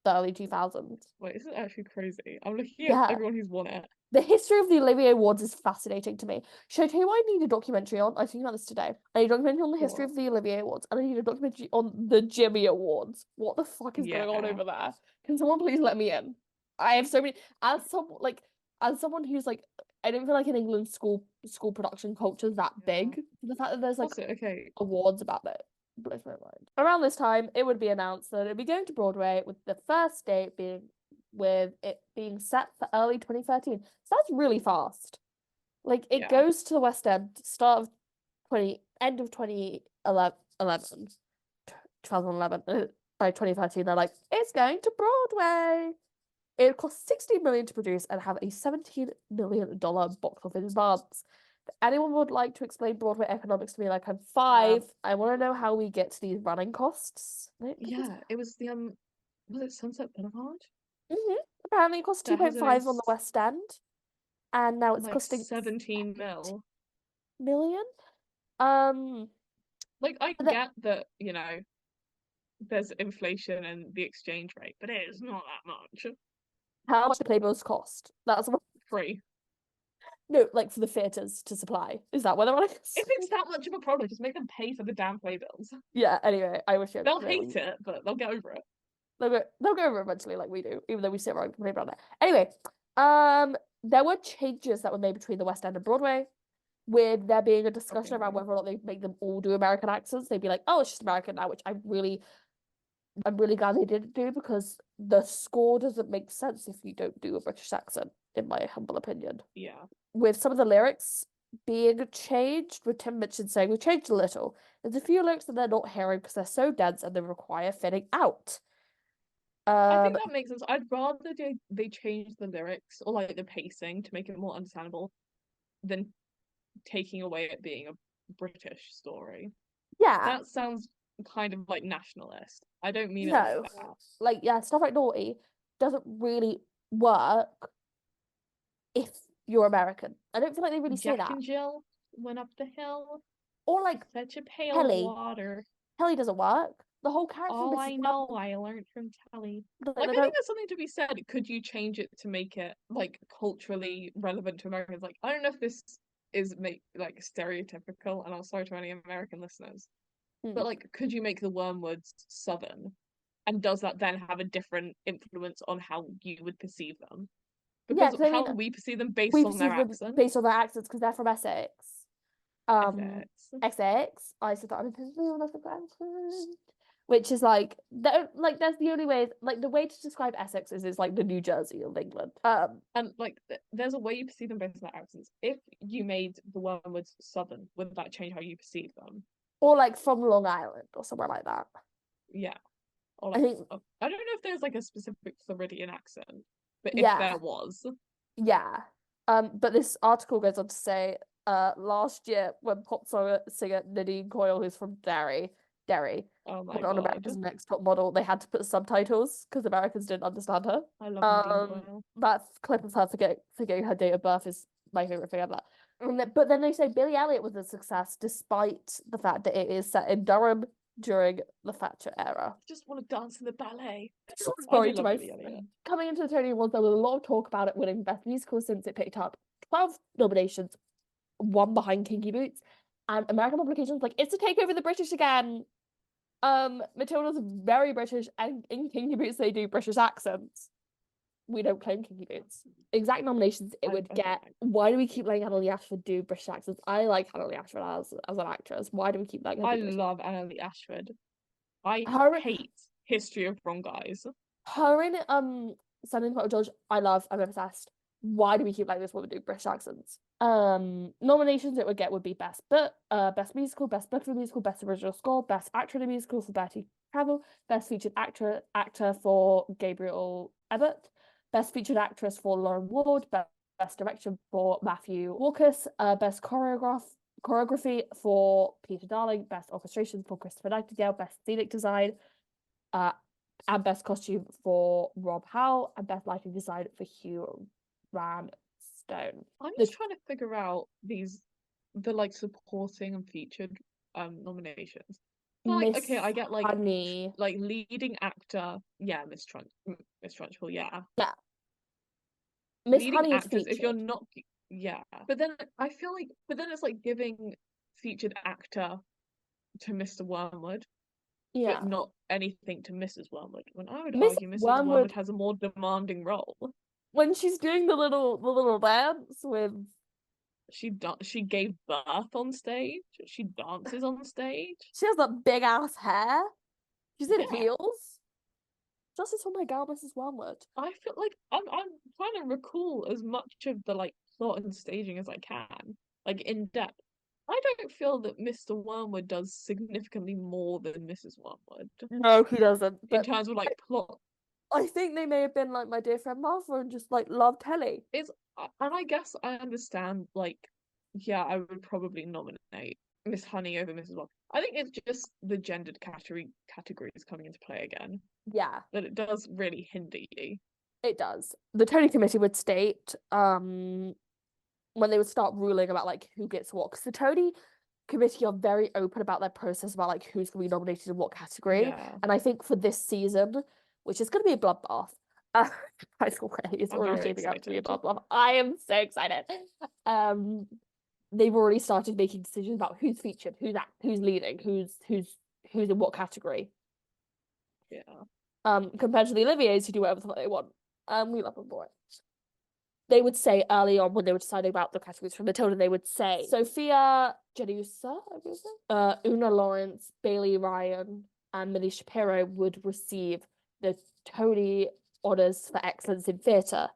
the early 2000s.
Wait, this is actually crazy. I'm looking at
Yeah.
everyone who's won it.
The history of the Olivier Awards is fascinating to me. Should I tell you what I need a documentary on? I was thinking about this today. I need a documentary on the history
What?
of the Olivier Awards, and I need a documentary on the Jimmy Awards. What the fuck is going on
Yeah.
over there? Can someone please let me in? I have so many as someone who's like I don't feel like in England school production culture is that
Yeah.
big. The fact that there's like
Also, okay.
awards about it blows my mind. Around this time, it would be announced that it'd be going to Broadway, with the first date being with it being set for early 2013. So that's really fast. Like it
Yeah.
goes to the West End, start of 20 end of 2011, 2011. By 2013, they're like, it's going to Broadway. It cost 60 million to produce and have a $17 million box office advance. If anyone would like to explain Broadway economics to me, like I'm 5, I want to know how we get to these running costs.
Yeah, it was the was it Sunset Boulevard?
Apparently, it cost
That has
2.5 on the West End, and now it's
like
costing
17 mil.
million. Um,
Like I
but
get that, there's inflation and the exchange rate, but it is not that much.
how much the playbills cost? That's what.
Free.
No, like for the theatres to supply. Is that what they're running?
If it's that much of a problem, just make them pay for the damn playbills.
Yeah. Anyway, I wish
They'll hate it, but they'll get over it.
they'll go over eventually, like we do, even though we sit around and complain about it. Anyway, there were changes that were made between the West End and Broadway, with there being a discussion around whether or not they make them all do American accents. They'd be like, "Oh, it's just American now," which I'm really glad they didn't do, because the score doesn't make sense if you don't do a British accent, in my humble opinion.
Yeah.
With some of the lyrics being changed, with Tim Minchin saying we changed a little. There's a few lyrics that they're not hearing because they're so dense and they require fitting out.
I think that makes sense. I'd rather they change the lyrics or like the pacing to make it more understandable than taking away it being a British story.
Yeah,
That sounds kind of like nationalist. I don't mean it
no,
like that.
like yeah, stuff like naughty doesn't really work if you're American. I don't feel like they really say
Jack
that.
and Jill went up the hill,
Or like
fetch a pail of
Kelly.
water.
Kelly doesn't work. The whole character
All
misses
I
work.
know, I learned from Telly.
Like,
Like,
they
I
don't.
think there's something to be said. Could you change it to make it like culturally relevant to Americans? Like, I don't know if this is like stereotypical, and I'm sorry to any American listeners, but like, could you make the Wormwoods Southern? And does that then have a different influence on how you would perceive them?
Yeah,
Because
because I
how
mean,
we perceive them based
we
on their
perceive them
accent.
based on their accents because they're from Essex. Um,
FX.
Essex. I said that unintentionally when I said accent, which is like that's the only way. Like the way to describe Essex is like the New Jersey of England.
And like, there's a way you perceive them based on their accents. If you made the Wormwoods Southern, would that change how you perceive them?
or like from Long Island or somewhere like that.
Yeah. Or
I
like,
think
I don't know if there's like a specific Floridian accent, but if
yeah,
there was,
yeah. But this article goes on to say, last year when pop singer Nadine Coyle, who's from Derry,
oh my
went on
god,
America's Next Top Model, they had to put subtitles because Americans didn't understand her.
I love Nadine Coyle.
That clip of her forgetting her date of birth is my favorite thing ever. But then they say Billy Elliot was a success despite the fact that it is set in Durham during the Thatcher era.
I just want to dance in the ballet.
Sorry
I do
to
love
my
Billy Elliot.
coming into the Tony Awards, there was a lot of talk about it winning Best Musical since it picked up 12 nominations, one behind Kinky Boots, and American publications like it's to take over the British again. Matilda's very British, and in Kinky Boots they do British accents. We don't claim Kinky Boots. Exact nominations it would get. Why do we keep letting Anna Lee Ashford do British accents? I like Anna Lee Ashford as an actress. Why do we keep letting her
I
do British?
love Anna Lee Ashford. I
Her
hate History of Wrong Guys.
her and Sending Photo George, I love. I'm obsessed. Why do we keep letting this woman do British accents? Nominations it would get would be best musical, best book of a musical, best original score, best actor in a musical for Betty Cavill, best featured actor for Gabriel Abbott, best featured actress for Lauren Ward, best direction for Matthew Walkus, best choreography for Peter Darling, best orchestration for Christopher Nightingale, best scenic design, and best costume for Rob Howell, and best lighting design for Hugh Ramstone.
I'm just trying to figure out the like supporting and featured nominations. Like,
Miss
okay, I get like
Honey.
leading actor. Yeah, Miss Trunchbull, yeah.
Yeah. Miss
Leading
Honey is
actress, if you're
featured.
not, yeah. But then I feel like, but then it's like giving featured actor to Mr. Wormwood, but
Yeah.
not anything to Mrs. Wormwood. When I would
Miss
argue Mrs. Wormwood
Wormwood,
has a more demanding role.
when she's doing the little dance with
She gave birth on stage. She dances on stage.
she has that big ass hair. She's in
Yeah,
heels. Justice for my girl, Mrs. Wormwood.
I feel like I'm trying to recall as much of the like plot and staging as I can, like in depth. I don't feel that Mr. Wormwood does significantly more than Mrs. Wormwood
No, he doesn't.
in
But
terms of like plot.
I think they may have been like my dear friend Martha and just like love telly.
It's and I guess I understand like yeah, I would probably nominate Miss Honey over Mrs. Wormwood. I think it's just the gendered categories coming into play again
Yeah,
that it does really hinder you.
it does. The Tony Committee would state, when they would start ruling about like who gets what, because the Tony Committee are very open about their process about like who's going to be nominated in what category.
Yeah,
And I think for this season, which is going to be a bloodbath, uh, High School Play is
I'm
already
very
shaping up to be a
excited.
bloodbath. I am so excited. They've already started making decisions about who's featured, who's leading, who's in what category.
Yeah.
Compared to the Oliviers who do whatever the fuck they want. We love them for it. They would say early on when they were deciding about the categories for Matilda, they would say Sophia Janusa, Una Lawrence, Bailey Ryan, and Millie Shapiro would receive the Tony Honours for Excellence in Theatre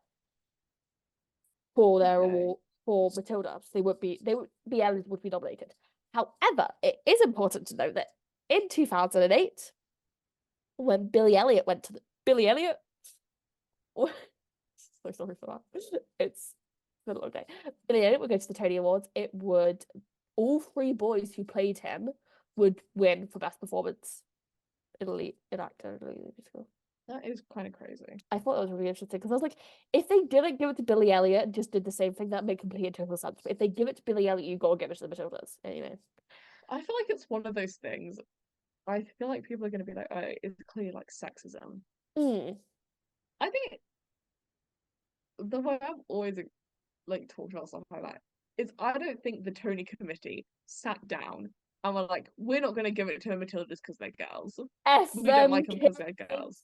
for their award for Matilda. So Ellen would be nominated. However, it is important to note that in 2008, when Billy Elliot went to the Billy Elliot. So sorry for that. It's been a long day. Billy Elliot would go to the Tony Awards. It would all three boys who played him would win for best performance in actor in a lead musical.
That is kind of crazy.
I thought that was really interesting because I was like, if they didn't give it to Billy Elliot and just did the same thing, that made complete and total sense. But if they give it to Billy Elliot, you gotta give it to the Matildas. Anyway.
I feel like it's one of those things. I feel like people are going to be like, oh, it's clearly like sexism. I think the way I've always like talked about stuff like that is I don't think the Tony Committee sat down and were like, we're not going to give it to the Matildas because they're girls. We don't like them because they're girls.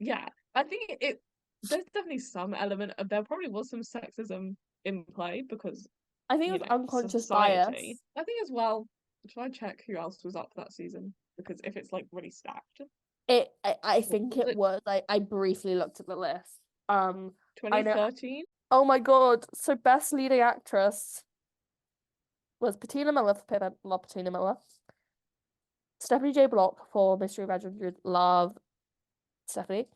Yeah, I think there's definitely some element of there probably was some sexism in play because
I think it was unconscious bias.
I think as well. Should I check who else was up that season? Because if it's like really stacked,
I think it was. I briefly looked at the list.
2013.
Oh my god! So best leading actress was Patina Miller for Pippin. Love Patina Miller. Stephanie J. Block for Mystery of Edward. Love Stephanie.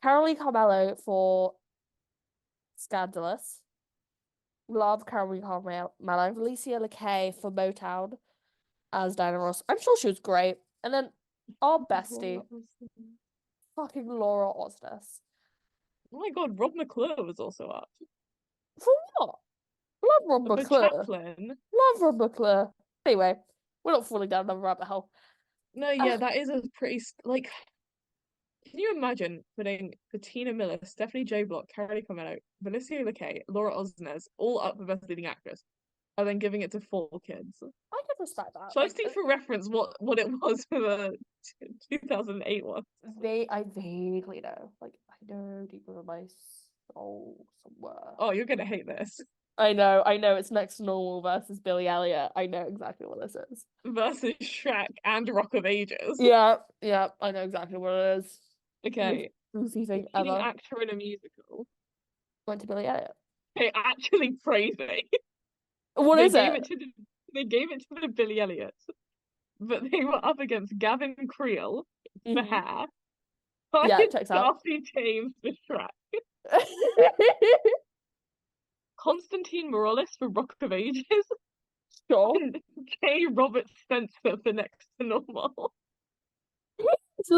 Carolee Carmello for Scandalous. Love Carolee Carmello. Alicia LeKay for Motown as Diana Ross. I'm sure she was great. And then our bestie, fucking Laura Osnes.
Oh my god, Rob McClure was also up.
For what? Love Rob
For
McClure.
Chaplin.
Love Rob McClure. Anyway, we're not falling down another rabbit hole.
No, yeah, that is a pretty like. Can you imagine putting Bettina Miller, Stephanie J. Block, Carolee Carmello, Alicia LeKay, Laura Osnes all up for Best Leading Actress, and then giving it to 4 kids?
I can respect that.
So I see for reference what it was for the 2008 one.
I vaguely know. Like I know deep within my soul somewhere.
Oh, you're gonna hate this.
I know. It's Next to Normal versus Billy Elliot. I know exactly what this is.
Versus Shrek and Rock of Ages.
Yeah, I know exactly what it is.
Okay.
Leading
actor in a musical.
Went to Billy Elliot.
Okay, actually crazy.
What is it?
They gave it to the Billy Elliot, but they were up against Gavin Creel for Hair.
Yeah, checks out.
Darcy James for Shrek. Constantine Morales for Rock of Ages.
Sure.
And J. Robert Spencer for Next to Normal.
It's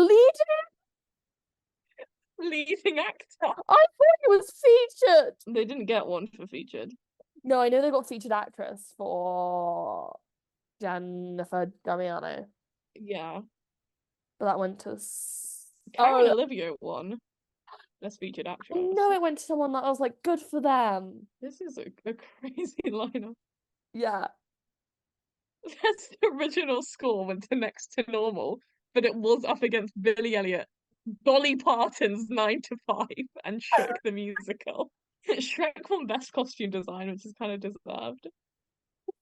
leading actor.
I thought it was featured.
They didn't get one for featured.
No, I know they got featured actress for Jennifer Damiano.
Yeah.
but that went to
Karen
oh
Olivia won Best Featured
I
Actress.
know it went to someone that I was like, good for them.
This is a crazy lineup.
Yeah.
Best original score went to Next to Normal, but it was up against Billy Elliot, Dolly Parton's 9 to 5, and Shrek the Musical. Shrek won Best Costume Design, which is kind of deserved.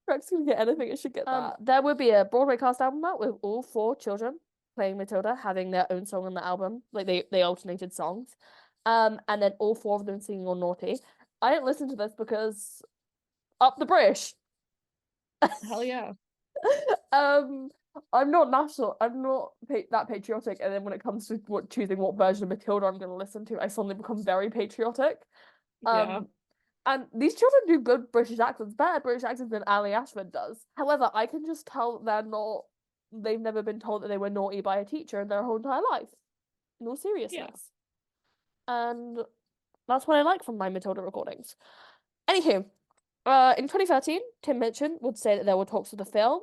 Rex can get anything, it should get that. There would be a Broadway cast album out with all four children playing Matilda, having their own song on the album. Like they alternated songs. And then all four of them singing on Naughty. I didn't listen to this because up the British.
Hell yeah.
Um, I'm not national. I'm not that patriotic. And then when it comes to choosing what version of Matilda I'm going to listen to, I suddenly become very patriotic.
Yeah.
And these children do good British accents, better British accents than Ali Ashford does. However, I can just tell they've never been told that they were naughty by a teacher in their whole entire life. No seriousness. And that's what I like from my Matilda recordings. Anywho, in 2013, Tim Minchin would say that there were talks of the film,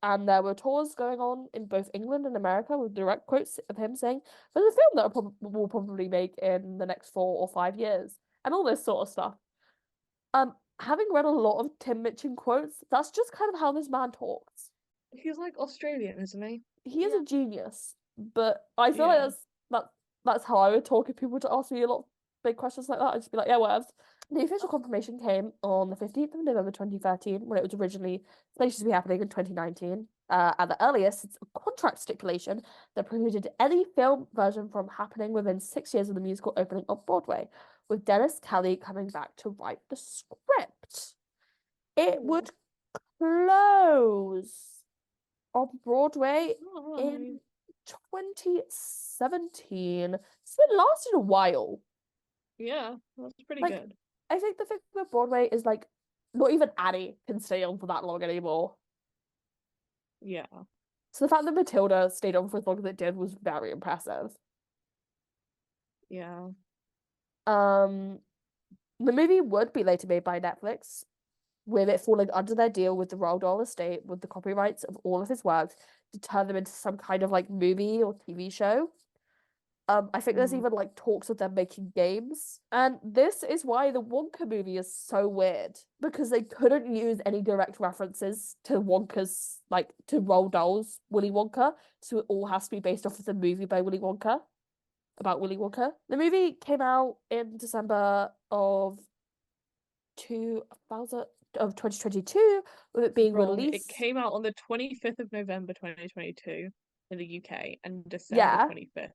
and there were tours going on in both England and America with direct quotes of him saying, there's a film that we'll probably make in the next 4 or 5 years, and all this sort of stuff. Having read a lot of Tim Minchin quotes, that's just kind of how this man talks.
He's like Australian, isn't he?
He is a genius, but I feel
Yeah.
like that's how I would talk if people were to ask me a lot of big questions like that. I'd just be like, yeah, whatever. The official confirmation came on the 15th of November 2013, when it was originally supposed to be happening in 2019. At the earliest, it's a contract stipulation that prohibited any film version from happening within 6 years of the musical opening on Broadway, with Denis Kelly coming back to write the script. It would close on Broadway in 2017. It's been lasting a while.
Yeah, that's pretty
Like,
good.
I think the thing with Broadway is like not even Annie can stay on for that long anymore.
Yeah.
So the fact that Matilda stayed on for as long as it did was very impressive.
Yeah.
The movie would be later made by Netflix, with it falling under their deal with the Roald Dahl estate with the copyrights of all of his works to turn them into some kind of like movie or TV show. I think there's even like talks of them making games. And this is why the Wonka movie is so weird, because they couldn't use any direct references to Wonka's, like to Roald Dahl's Willy Wonka. So it all has to be based off of the movie by Willy Wonka, about Willy Wonka. The movie came out in December of 2022, with it being
Wrong. It
released.
came out on the 25th of November 2022 in the UK and December
Yeah,
25th,
yeah.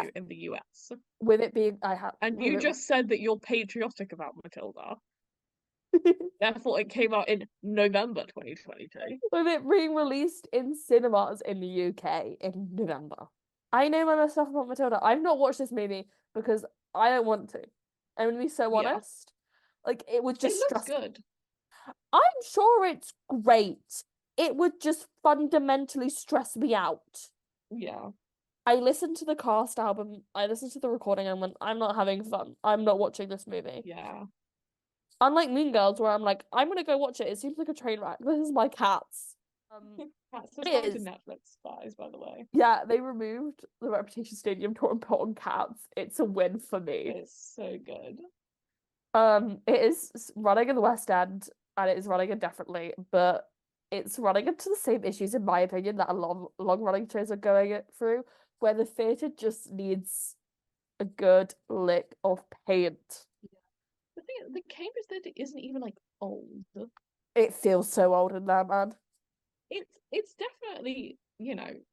2022 in the US.
With it being, I have
And
with
you
it.
just said that you're patriotic about Matilda. Therefore, it came out in November 2022.
With it being released in cinemas in the UK in November. I know my stuff about Matilda. I've not watched this movie because I don't want to. I'm gonna be so
Yeah.
honest. Like, it would
It
just
looks
stress me.
good.
I'm sure it's great. It would just fundamentally stress me out.
Yeah.
I listened to the cast album, I listened to the recording, and went, I'm not having fun. I'm not watching this movie.
Yeah.
Unlike Mean Girls, where I'm like, I'm gonna go watch it. It seems like a train wreck. This is my Cats.
That's
It
subscribed to
is.
Netflix, guys, by the way.
Yeah, they removed the Reputation Stadium tour and put on Cats. It's a win for me.
It's so good.
It is running in the West End, and it is running indefinitely, but it's running into the same issues, in my opinion, that a lot of long-running shows are going through, where the theatre just needs a good lick of paint.
The thing, the Cambridge Theatre isn't even like old.
It feels so old in there, man.
It's definitely,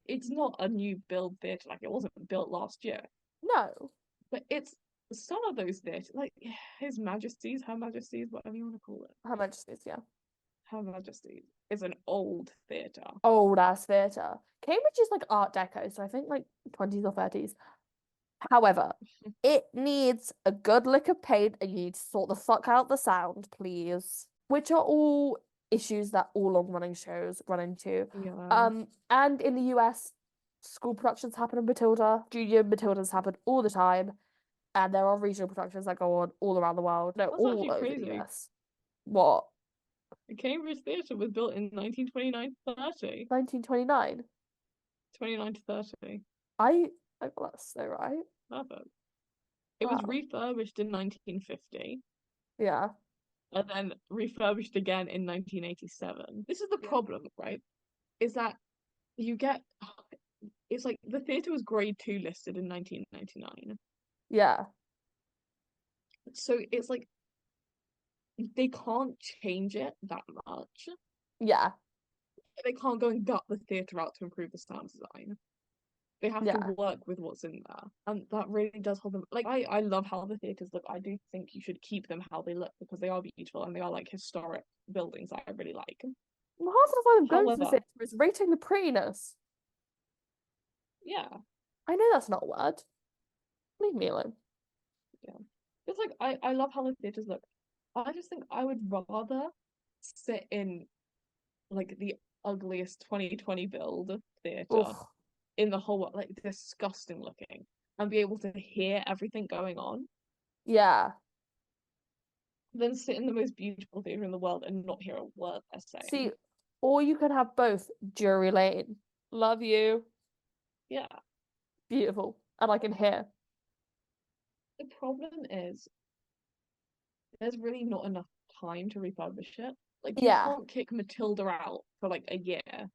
it's not a new build theatre, like it wasn't built last year.
No.
But it's some of those theatres, like His Majesty's, Her Majesty's, whatever you want to call it.
Her Majesty's, yeah.
Her Majesty's is an old theatre.
Old ass theatre. Cambridge is like Art Deco, so I think like 20s or 30s. However, it needs a good lick of paint, and you need to sort the fuck out the sound, please. Which are all issues that all long running shows run into.
Yeah.
And in the US, school productions happen in Matilda. Junior Matildas happen all the time. And there are regional productions that go on all around the world. No,
That's
all
actually
over the
crazy.
US. What?
The Cambridge Theatre was built in 1929-30.
1929?
29 to 30.
I got that so right.
Perfect. It was
Wow.
refurbished in 1950
Yeah.
and then refurbished again in 1987. This is the
Yeah.
problem, right? Is that you get it's like the theatre was grade 2 listed in 1999.
Yeah.
So it's like they can't change it that much.
Yeah.
They can't go and gut the theatre out to improve the sound design. They have to
Yeah.
work with what's in there. And that really does hold them. Like, I love how the theatres look. I do think you should keep them how they look because they are beautiful and they are like historic buildings that I really like.
Well, half the time I'm going to the
However,
theatre is rating the prettiness.
yeah,
I know that's not a word. Leave me alone.
yeah. It's like I love how the theatres look. I just think I would rather sit in like the ugliest 2020 build theatre
Ugh.
in the whole world, like disgusting looking, and be able to hear everything going on,
Yeah.
than sit in the most beautiful theatre in the world and not hear a word they're
See,
saying.
or you can have both. Drury Lane. Love you.
Yeah.
Beautiful. And I can hear.
The problem is there's really not enough time to refurbish it. Like you
Yeah.
can't kick Matilda out for like a year to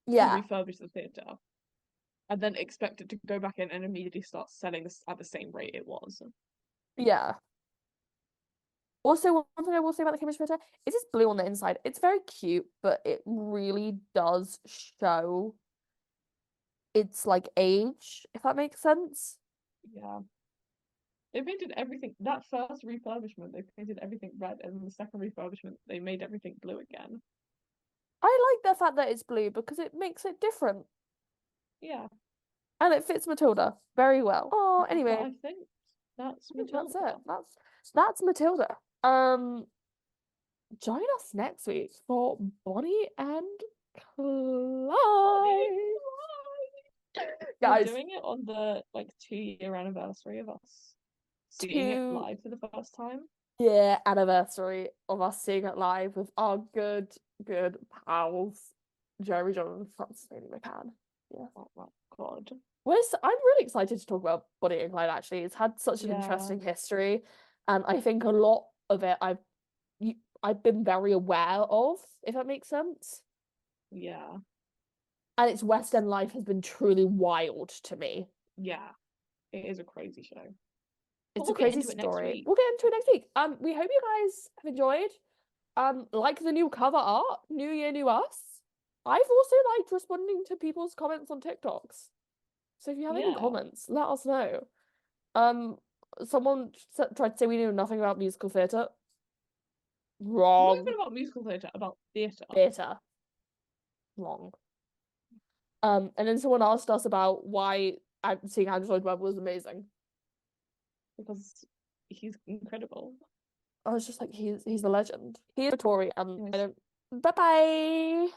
Yeah.
refurbish the theatre and then expect it to go back in and immediately start selling this at the same rate it was.
Yeah. Also, one thing I will say about the Cambridge Theatre is it's blue on the inside. It's very cute, but it really does show its like age, if that makes sense.
Yeah. They painted everything. That first refurbishment, they painted everything red, and then the second refurbishment, they made everything blue again.
I like the fact that it's blue because it makes it different.
Yeah.
And it fits Matilda very well. Oh,
But
anyway,
I think that's
I think that's it.
Matilda.
That's Matilda. Join us next week for Bonnie and Clyde.
We're
Guys,
doing it on the like 2-year anniversary of us seeing it
two
live for the first time.
year anniversary of us seeing it live with our good pals, Jeremy John and Francis Bailey McCann. Yeah.
Oh my god.
I'm really excited to talk about Bonnie and Clyde actually. It's had such an
Yeah.
interesting history, and I think a lot of it I've been very aware of, if that makes sense.
Yeah.
And its West End life has been truly wild to me.
Yeah. It is a crazy show.
It's
We'll
a
get
crazy
into it next
story.
week.
We'll get into it next week. We hope you guys have enjoyed. Like the new cover art, New Year, New Us. I've also liked responding to people's comments on TikToks. So if you have any
Yeah.
comments, let us know. Someone tried to say we knew nothing about musical theatre.
Not
Wrong.
even about musical theatre, about theatre.
Theatre. Wrong. And then someone asked us about why seeing Andrew Lloyd Webber was amazing.
Because he's incredible.
I was just like, he's a legend. He is a Tory, and I
Anyways.
don't. Bye bye.